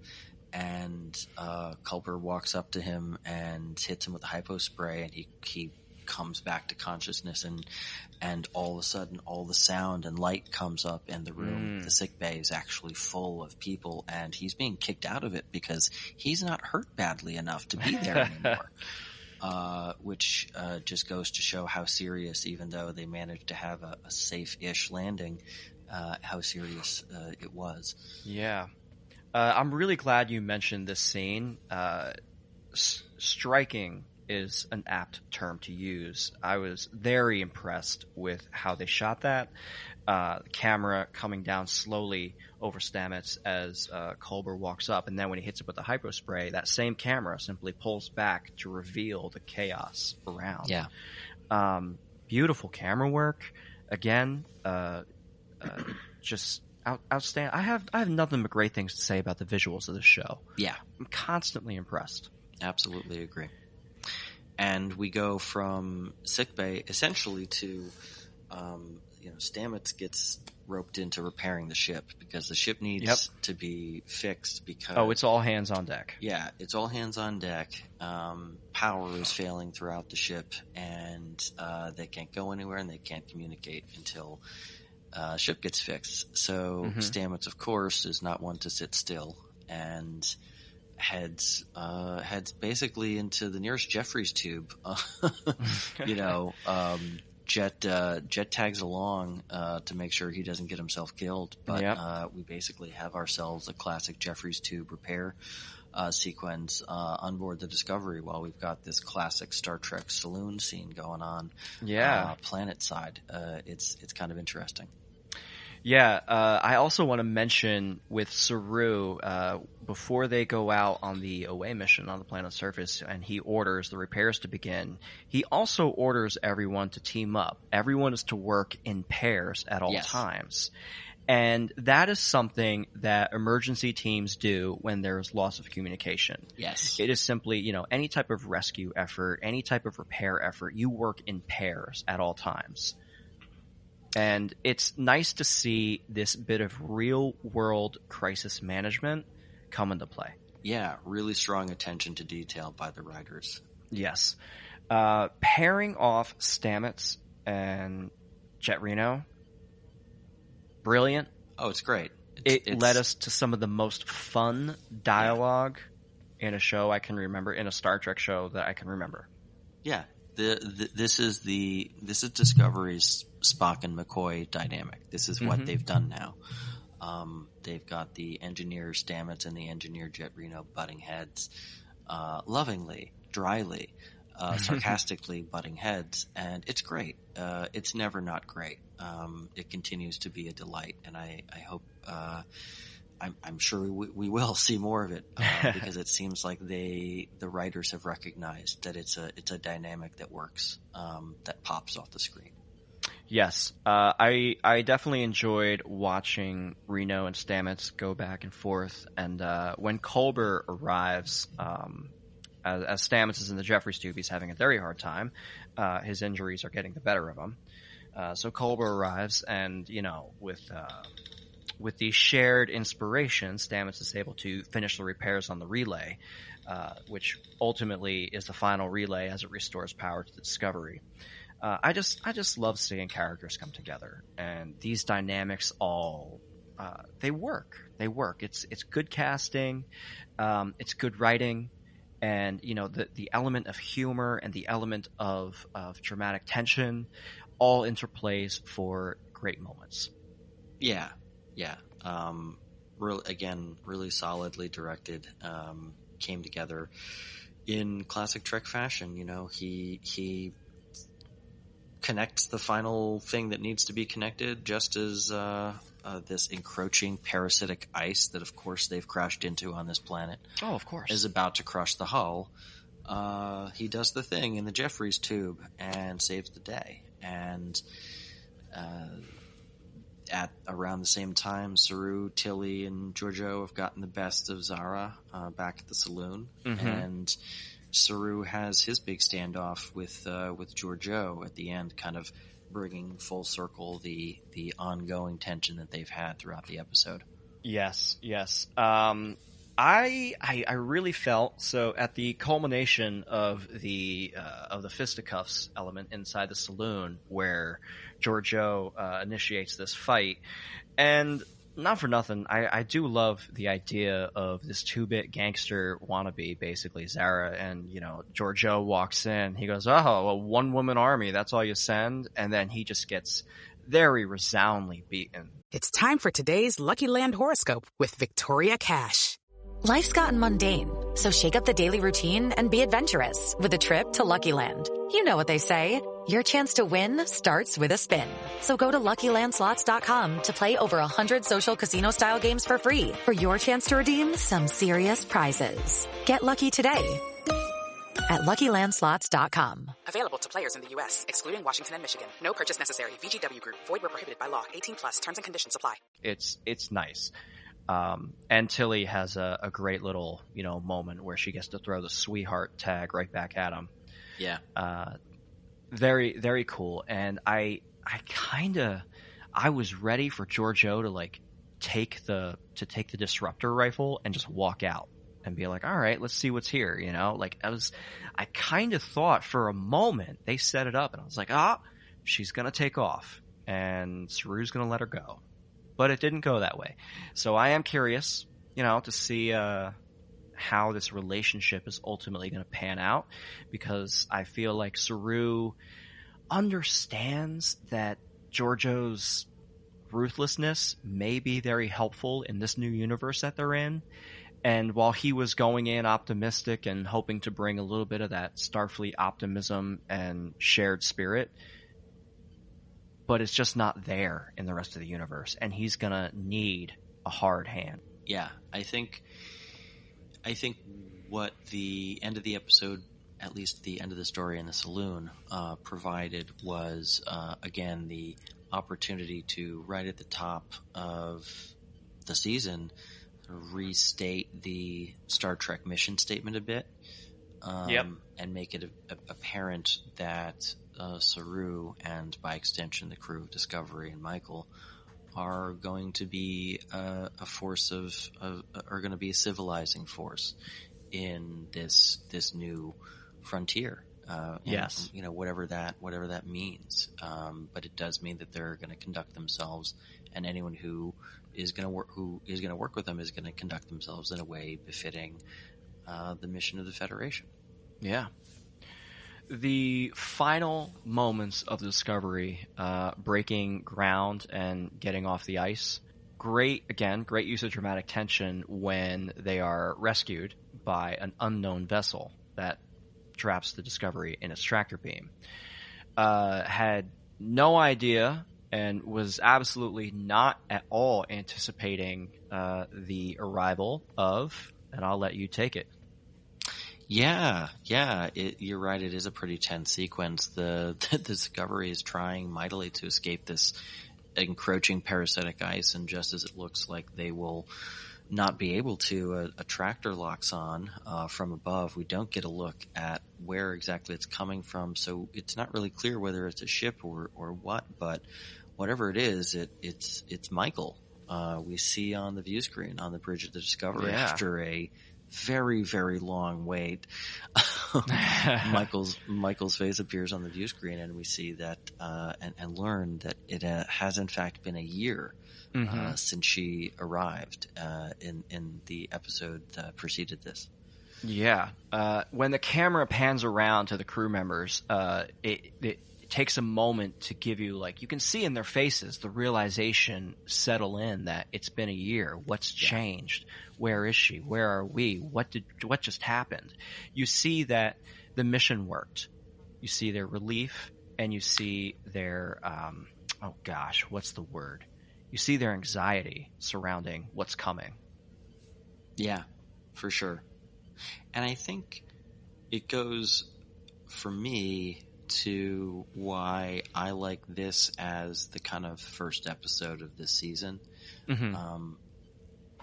and Culber walks up to him and hits him with a hypo spray, and he comes back to consciousness, and all of a sudden all the sound and light comes up, and the room, the sick bay, is actually full of people, and he's being kicked out of it because he's not hurt badly enough to be there anymore. Which just goes to show how serious, even though they managed to have a safe-ish landing, how serious it was. Yeah. I'm really glad you mentioned this scene. Striking is an apt term to use. I was very impressed with how they shot that. The camera coming down slowly over Stamets as Culber walks up, and then when he hits it with the hypo spray, that same camera simply pulls back to reveal the chaos around. Yeah. Beautiful camera work. Again, just outstanding. I have nothing but great things to say about the visuals of this show. Yeah. I'm constantly impressed. Absolutely agree. And we go from sickbay essentially to, Stamets gets roped into repairing the ship because the ship needs to be fixed because... it's all hands on deck. Yeah, it's all hands on deck. Power is failing throughout the ship, and they can't go anywhere and they can't communicate until ship gets fixed. So Stamets, of course, is not one to sit still, and heads basically into the nearest Jeffries tube. Jett tags along to make sure he doesn't get himself killed, but we basically have ourselves a classic Jeffries tube repair sequence on board the Discovery while we've got this classic Star Trek saloon scene going on. Planet side. It's kind of interesting. Yeah, I also want to mention with Saru, before they go out on the away mission on the planet's surface and he orders the repairs to begin, he also orders everyone to team up. Everyone is to work in pairs at all times. And that is something that emergency teams do when there's loss of communication. Yes. It is simply, any type of rescue effort, any type of repair effort, you work in pairs at all times. And it's nice to see this bit of real-world crisis management come into play. Yeah, really strong attention to detail by the writers. Yes. Pairing off Stamets and Jett Reno, brilliant. Oh, it's great. It led us to some of the most fun dialogue in a show I can remember, in a Star Trek show that I can remember. Yeah. This is Discovery's Spock and McCoy dynamic. This is what they've done now. They've got the engineer Stamets and the engineer Jett Reno butting heads, lovingly, dryly, sarcastically butting heads, and it's great. It's never not great. It continues to be a delight, and I hope. I'm sure we will see more of it because it seems like the writers have recognized that it's a dynamic that works, that pops off the screen. Yes, I definitely enjoyed watching Reno and Stamets go back and forth, and when Culber arrives, as Stamets is in the Jeffries tube, he's having a very hard time. His injuries are getting the better of him. So Culber arrives, and with the shared inspiration, Stamets is able to finish the repairs on the relay, which ultimately is the final relay as it restores power to the Discovery. I just love seeing characters come together, and these dynamics all they work. They work. It's good casting, it's good writing, and the element of humor and the element of dramatic tension all interplays for great moments. Yeah. Really solidly directed. Came together in classic Trek fashion. He connects the final thing that needs to be connected, just as this encroaching parasitic ice that, of course, they've crashed into on this planet. Oh, of course. Is about to crush the hull. He does the thing in the Jeffries tube and saves the day. And at around the same time, Saru, Tilly, and Georgiou have gotten the best of Zara back at the saloon, and Saru has his big standoff with Georgiou at the end, kind of bringing full circle the ongoing tension that they've had throughout the episode. Yes. I really felt so at the culmination of the fisticuffs element inside the saloon, where Georgiou initiates this fight, and not for nothing, I do love the idea of this 2-bit gangster wannabe, basically Zara, and Georgiou walks in, he goes, "Oh, a one-woman army, that's all you send?" And then he just gets very resoundingly beaten. It's time for today's Lucky Land horoscope with Victoria Cash. Life's gotten mundane, so shake up the daily routine and be adventurous with a trip to Lucky Land. You know what they say, your chance to win starts with a spin. So go to LuckyLandSlots.com to play over 100 social casino-style games for free for your chance to redeem some serious prizes. Get lucky today at LuckyLandSlots.com. Available to players in the U.S., excluding Washington and Michigan. No purchase necessary. VGW Group. Void where prohibited by law. 18+. Terms and conditions apply. It's nice. And Tilly has a great little, moment where she gets to throw the sweetheart tag right back at him. Yeah. Very, very cool. And I was ready for Georgiou to take the disruptor rifle and just walk out and be like, all right, let's see what's here. I kind of thought for a moment they set it up, and I was like, she's going to take off and Saru's going to let her go. But it didn't go that way. So I am curious, to see how this relationship is ultimately going to pan out, because I feel like Saru understands that Georgiou's ruthlessness may be very helpful in this new universe that they're in. And while he was going in optimistic and hoping to bring a little bit of that Starfleet optimism and shared spirit, but it's just not there in the rest of the universe, and he's gonna need a hard hand. Yeah, I think what the end of the episode, at least the end of the story in the saloon, provided was, again, the opportunity to, right at the top of the season, restate the Star Trek mission statement a bit, and make it apparent that Saru and, by extension, the crew of Discovery and Michael are going to be a force are going to be a civilizing force in this new frontier. Yes, and, whatever that means. But it does mean that they're going to conduct themselves, and anyone who is going to work with them is going to conduct themselves in a way befitting the mission of the Federation. Yeah. The final moments of the Discovery, breaking ground and getting off the ice. Great use of dramatic tension when they are rescued by an unknown vessel that traps the Discovery in its tractor beam. Had no idea and was absolutely not at all anticipating the arrival of, and I'll let you take it. Yeah, you're right. It is a pretty tense sequence. The Discovery is trying mightily to escape this encroaching parasitic ice, and just as it looks like they will not be able to, a tractor locks on from above. We don't get a look at where exactly it's coming from, so it's not really clear whether it's a ship or what. But whatever it is, it's Michael. We see on the view screen on the bridge of the Discovery after a very, very long wait. Michael's face appears on the view screen, and we see that and learn that it has in fact been a year since she arrived in the episode that preceded this. Yeah. When the camera pans around to the crew members, it takes a moment to give you, like, you can see in their faces the realization settle in that it's been a year. What's changed? Where is she? Where are we? What just happened? You see that the mission worked. You see their relief, and you see their what's the word? You see their anxiety surrounding what's coming. Yeah, for sure. And I think it goes, for me, to why I like this as the kind of first episode of this season.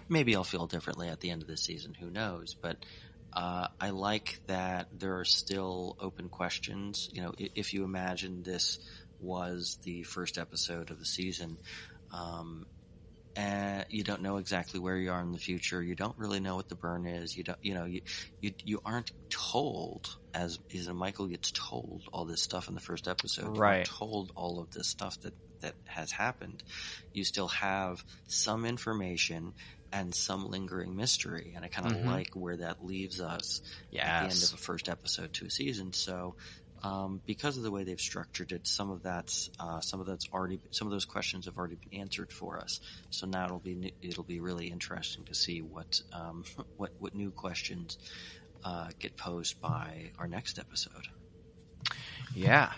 Maybe I'll feel differently at the end of this season, who knows, but I like that there are still open questions. If you imagine this was the first episode of the season, you don't know exactly where you are in the future. You don't really know what the burn is. You aren't told, as Michael gets told all this stuff in the first episode. Right. You're told all of this stuff that has happened. You still have some information and some lingering mystery, and I kind of like where that leaves us at the end of a first episode to a season. So, because of the way they've structured it, some of those questions have already been answered for us. So now it'll be really interesting to see what new questions get posed by our next episode. Yeah.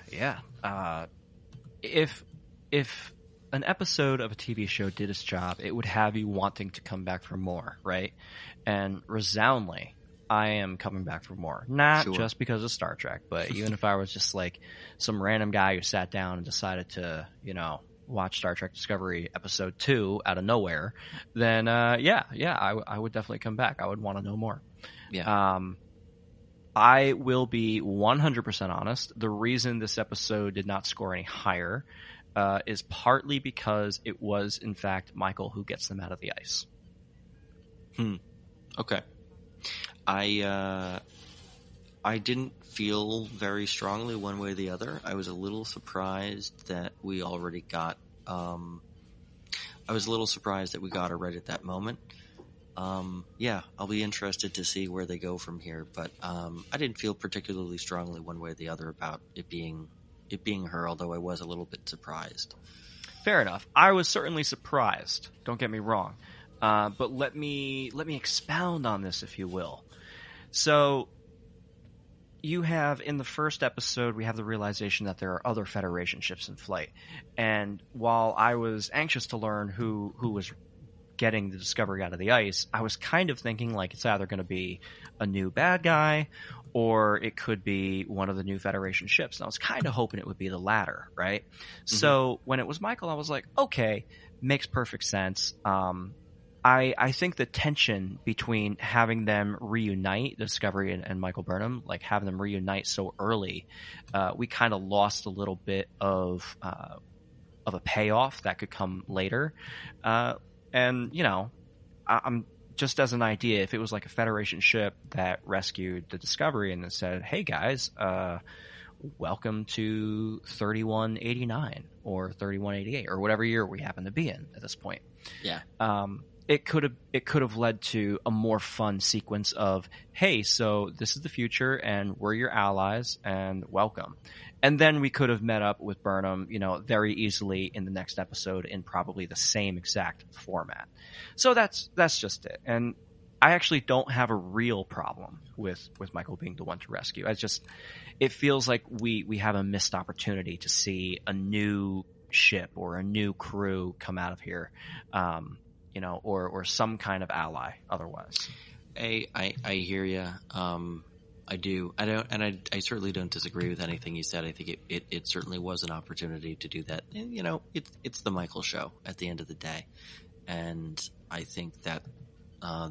If an episode of a TV show did its job, it would have you wanting to come back for more, right? And resoundingly, I am coming back for more. Not just because of Star Trek, but even if I was just like some random guy who sat down and decided to, watch Star Trek Discovery episode 2 out of nowhere, then I would definitely come back. I would want to know more. Yeah. I will be 100% honest. The reason this episode did not score any higher is partly because it was, in fact, Michael who gets them out of the ice. Okay. I didn't feel very strongly one way or the other. I was a little surprised that we already got. I was a little surprised that we got her right at that moment. I'll be interested to see where they go from here. But I didn't feel particularly strongly one way or the other about it being her. Although I was a little bit surprised. Fair enough. I was certainly surprised. Don't get me wrong. But let me expound on this, if you will. So you have, in the first episode, we have the realization that there are other Federation ships in flight. And while I was anxious to learn who was getting the Discovery out of the ice, I was kind of thinking like it's either going to be a new bad guy or it could be one of the new Federation ships. And I was kind of hoping it would be the latter, right? Mm-hmm. So when it was Michael, I was like, okay, makes perfect sense. I think the tension between having them reunite, Discovery and Michael Burnham, like having them reunite so early, we kind of lost a little bit of a payoff that could come later. And, you know, I'm just as an idea, if it was like a Federation ship that rescued the Discovery and then said, hey guys, welcome to 3189 or 3188 or whatever year we happen to be in at this point. Yeah. It could have led to a more fun sequence of, hey, so this is the future and we're your allies and welcome. And then we could have met up with Burnham, you know, very easily in the next episode in probably the same exact format. So that's just it. And I actually don't have a real problem with Michael being the one to rescue. It feels like we have a missed opportunity to see a new ship or a new crew come out of here. You know, or some kind of ally otherwise. I hear you. I do. I certainly don't disagree with anything you said. I think it certainly was an opportunity to do that. And, you know, it's the Michael show at the end of the day. And I think that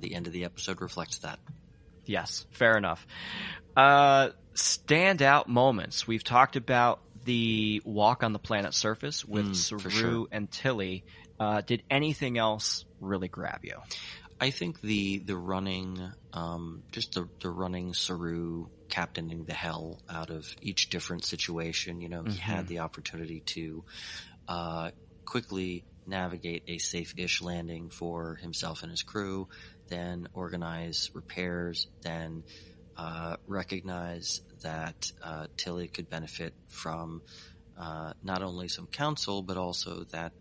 the end of the episode reflects that. Yes, fair enough. Standout moments. We've talked about the walk on the planet's surface with Saru and Tilly. Did anything else really grab you? I think the running, just the running Saru captaining the hell out of each different situation. You know, he had the opportunity to quickly navigate a safe-ish landing for himself and his crew, then organize repairs, then recognize that Tilly could benefit from not only some counsel, but also that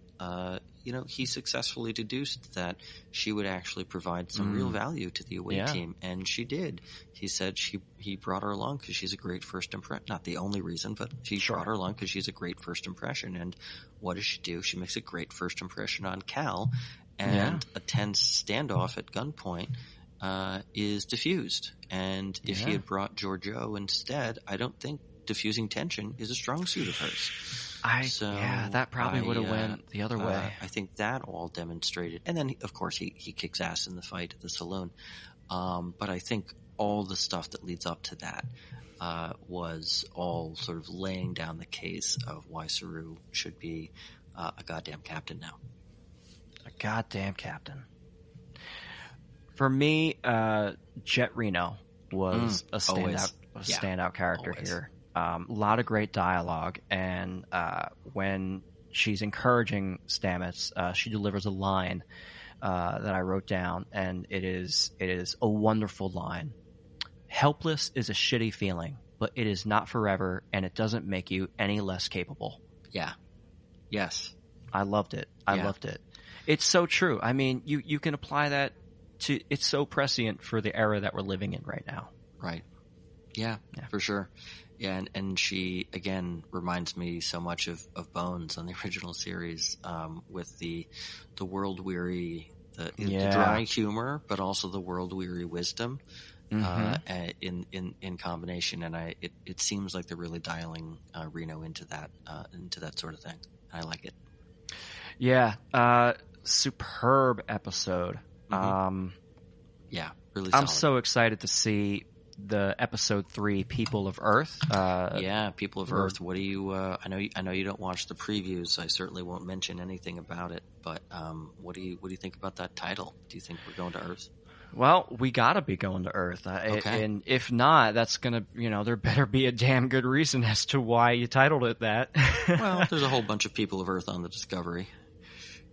you know, he successfully deduced that she would actually provide some real value to the away team, and she did. He said he brought her along because she's a great first impression. Not the only reason, but he brought her along because she's a great first impression. And what does she do? She makes a great first impression on Cal, and a tense standoff at gunpoint is diffused. And if he had brought Georgiou instead, I don't think diffusing tension is a strong suit of hers. That probably would have went the other way. I think that all demonstrated, and then of course he kicks ass in the fight at the saloon. But I think all the stuff that leads up to that was all sort of laying down the case of why Saru should be a goddamn captain now. A goddamn captain. For me, Jett Reno was a standout character here. A lot of great dialogue, and when she's encouraging Stamets, she delivers a line that I wrote down, and it is a wonderful line. Helpless is a shitty feeling, but it is not forever, and it doesn't make you any less capable. Yeah. Yes. I loved it. I loved it. It's so true. I mean, you can apply that to, it's so prescient for the era that we're living in right now. Right. Yeah, for sure. Yeah, and she, again, reminds me so much of Bones on the original series, with the world-weary, the dry humor, but also the world-weary wisdom in combination. And it seems like they're really dialing Reno into that sort of thing. I like it. Yeah, superb episode. Yeah, really solid. I'm so excited to see the episode 3, People of Earth. People of Earth. What do you? I know you don't watch the previews. I certainly won't mention anything about it. But what do you think about that title? Do you think we're going to Earth? Well, we gotta be going to Earth. Okay. And if not, that's gonna, there better be a damn good reason as to why you titled it that. Well, there's a whole bunch of People of Earth on the Discovery.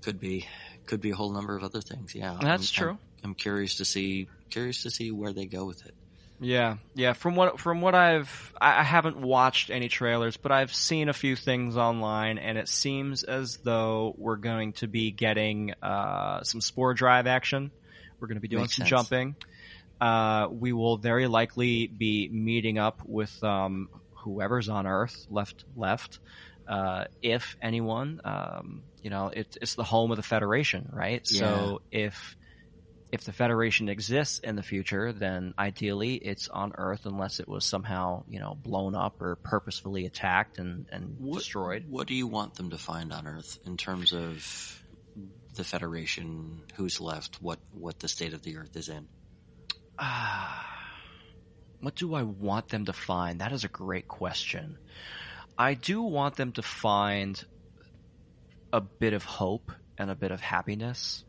Could be a whole number of other things. Yeah, that's true. I'm curious to see where they go with it. Yeah. From what I haven't watched any trailers, but I've seen a few things online, and it seems as though we're going to be getting some spore drive action. We're going to be doing some jumping. We will very likely be meeting up with whoever's on Earth left. If anyone, it's the home of the Federation, right? Yeah. So if the Federation exists in the future, then ideally it's on Earth, unless it was somehow, blown up or purposefully attacked and destroyed. What do you want them to find on Earth in terms of the Federation, who's left, what the state of the Earth is in? What do I want them to find? That is a great question. I do want them to find a bit of hope and a bit of happiness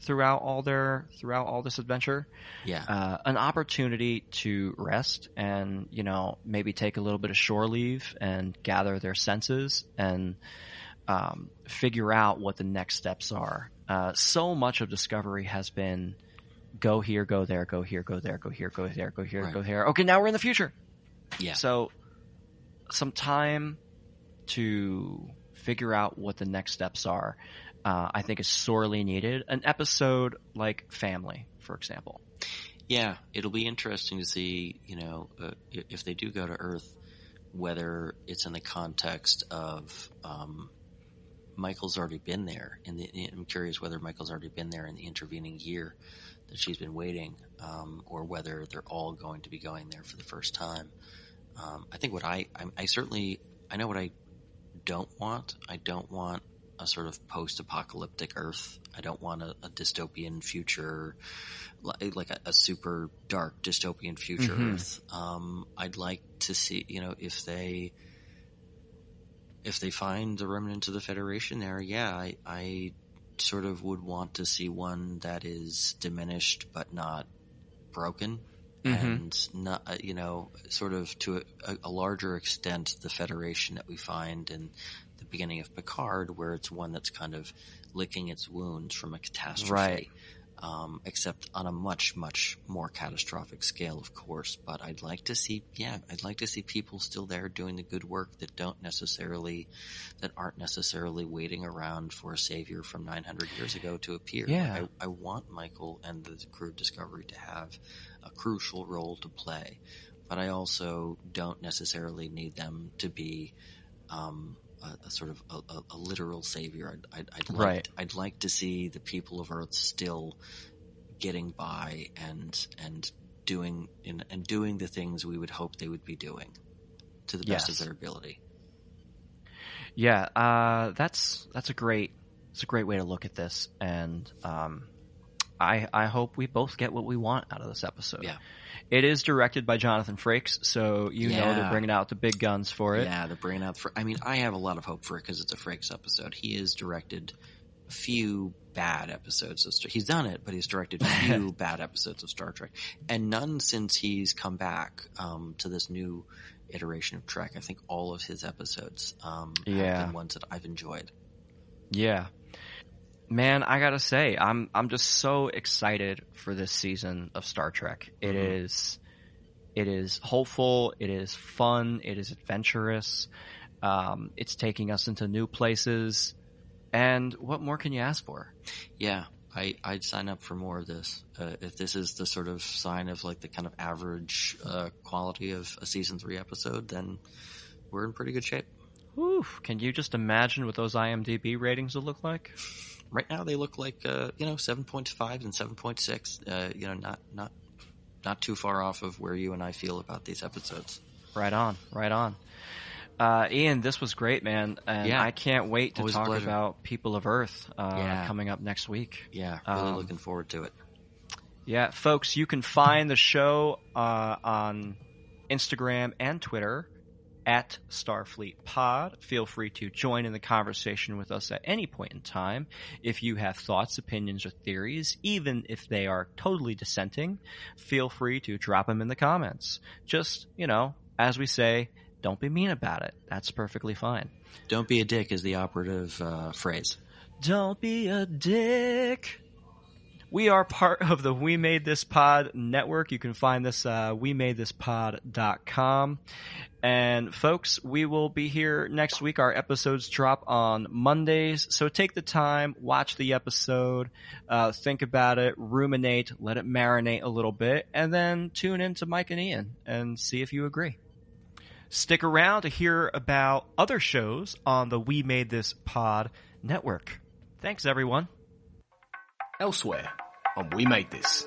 throughout all this adventure. Yeah. An opportunity to rest and, maybe take a little bit of shore leave and gather their senses and figure out what the next steps are. So much of Discovery has been go here, go there, go here, go there, go here, go there, go here, go here. Okay, now we're in the future. Yeah. So some time to figure out what the next steps are, I think is sorely needed. An episode like Family, for example. Yeah, it'll be interesting to see, if they do go to Earth, whether it's in the context of Michael's already been there. I'm curious whether Michael's already been there in the intervening year that she's been waiting, or whether they're all going to be going there for the first time. I think what I know what I don't want. I don't want a sort of post-apocalyptic Earth. I don't want a dystopian future, like a super dark dystopian future Earth. I'd like to see, if they find the remnants of the Federation there, I sort of would want to see one that is diminished but not broken. And not, sort of to a larger extent, the Federation that we find in the beginning of Picard, where it's one that's kind of licking its wounds from a catastrophe, right? Except on a much, much more catastrophic scale, of course. But I'd like to see people still there doing the good work that aren't necessarily waiting around for a savior from 900 years ago to appear. Yeah. I want Michael and the crew of Discovery to have a crucial role to play, but I also don't necessarily need them to be a sort of a literal savior. I'd like to see the people of Earth still getting by and doing the things we would hope they would be doing to the best of their ability. Yeah, that's a great way to look at this, and I hope we both get what we want out of this episode. Yeah. It is directed by Jonathan Frakes, so know they're bringing out the big guns for it. Yeah, they're bringing out I have a lot of hope for it because it's a Frakes episode. He has directed a few bad episodes of He's done it, but he's directed a few bad episodes of Star Trek. And none since he's come back to this new iteration of Trek. I think all of his episodes have been ones that I've enjoyed. Yeah. Man, I gotta say, I'm just so excited for this season of Star Trek. It is hopeful, it is fun, it is adventurous, it's taking us into new places, and what more can you ask for? Yeah, I'd sign up for more of this. If this is the sort of sign of like the kind of average quality of a season 3 episode, then we're in pretty good shape. Whew, can you just imagine what those IMDb ratings will look like? Right now they look like 7.5 and 7.6. Not too far off of where you and I feel about these episodes. Right on. Ian, this was great, man, and I can't wait to talk about People of Earth coming up next week. Yeah, really looking forward to it. Yeah, folks, you can find the show on Instagram and Twitter at Starfleet Pod. Feel free to join in the conversation with us at any point in time. If you have thoughts, opinions, or theories, even if they are totally dissenting, feel free to drop them in the comments. Just, as we say, don't be mean about it. That's perfectly fine. Don't be a dick is the operative phrase. Don't be a dick. We are part of the We Made This Pod network. You can find this wemadethispod.com. And folks, we will be here next week. Our episodes drop on Mondays. So take the time, watch the episode, think about it, ruminate, let it marinate a little bit, and then tune in to Mike and Ian and see if you agree. Stick around to hear about other shows on the We Made This Pod network. Thanks, everyone. Elsewhere on We Made This.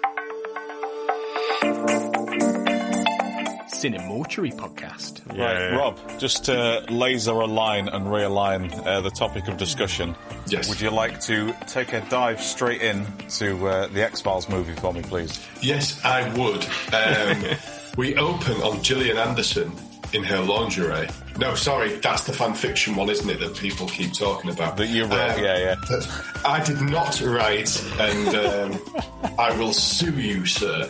Cinemortuary podcast. Right, Rob, just to laser align and realign the topic of discussion. Yes. Would you like to take a dive straight in to the X-Files movie for me, please? Yes, I would. We open on Gillian Anderson in her lingerie. No, sorry, that's the fan fiction one, isn't it, that people keep talking about? That you wrote, yeah. I did not write, and I will sue you, sir.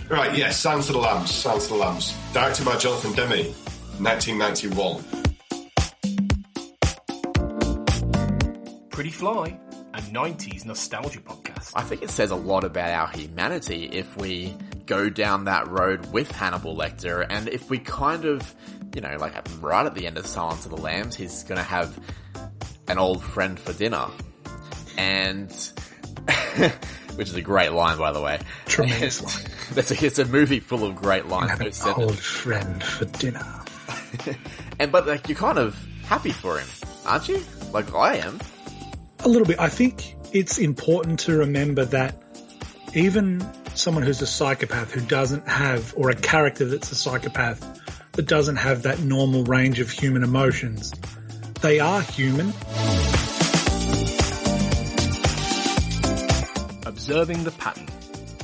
Right, yes, Silence of the Lambs. Directed by Jonathan Demme, 1991. Pretty Fly, a 90s nostalgia podcast. I think it says a lot about our humanity if we go down that road with Hannibal Lecter, and if we kind of, like right at the end of Silence of the Lambs, he's going to have an old friend for dinner. And... which is a great line, by the way. Tremendous line. It's a movie full of great lines. Have an old friend for dinner. But you're kind of happy for him, aren't you? Like I am. A little bit. I think it's important to remember that even someone who's a psychopath who doesn't have, or a character that's a psychopath that doesn't have that normal range of human emotions, they are human. Observing the Pattern,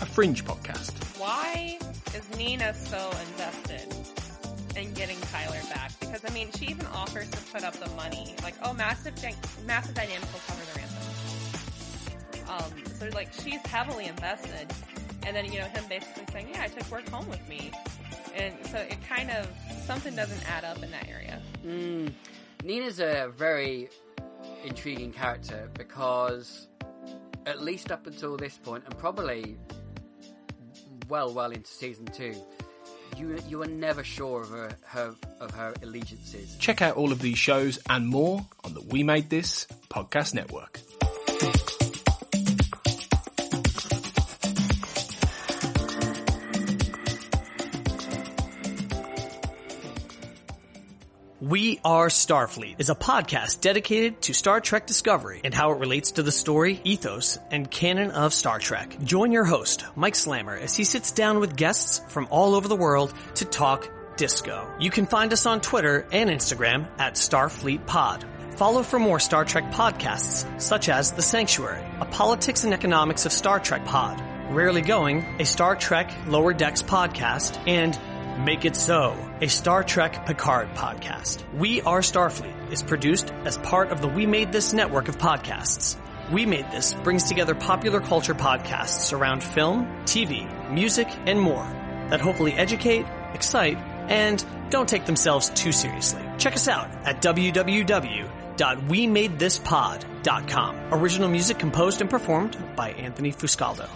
a Fringe podcast. Why is Nina so invested in getting Tyler back? Because, she even offers to put up the money. Like, Massive Dynamics will cover the ransom. So, she's heavily invested. And then, him basically saying, yeah, I took work home with me. And so it kind of, something doesn't add up in that area. Nina's a very intriguing character because... at least up until this point, and probably well into season 2, you were never sure of her allegiances. Check out all of these shows and more on the We Made This podcast network. We Are Starfleet is a podcast dedicated to Star Trek Discovery and how it relates to the story, ethos, and canon of Star Trek. Join your host, Mike Slammer, as he sits down with guests from all over the world to talk disco. You can find us on Twitter and Instagram at Starfleet Pod. Follow for more Star Trek podcasts, such as The Sanctuary, a politics and economics of Star Trek pod, Rarely Going, a Star Trek Lower Decks podcast, and Make It So, a Star Trek Picard podcast. We Are Starfleet is produced as part of the We Made This network of podcasts. We Made This brings together popular culture podcasts around film, TV, music, and more that hopefully educate, excite, and don't take themselves too seriously. Check us out at www.wemadethispod.com. Original music composed and performed by Anthony Fuscaldo.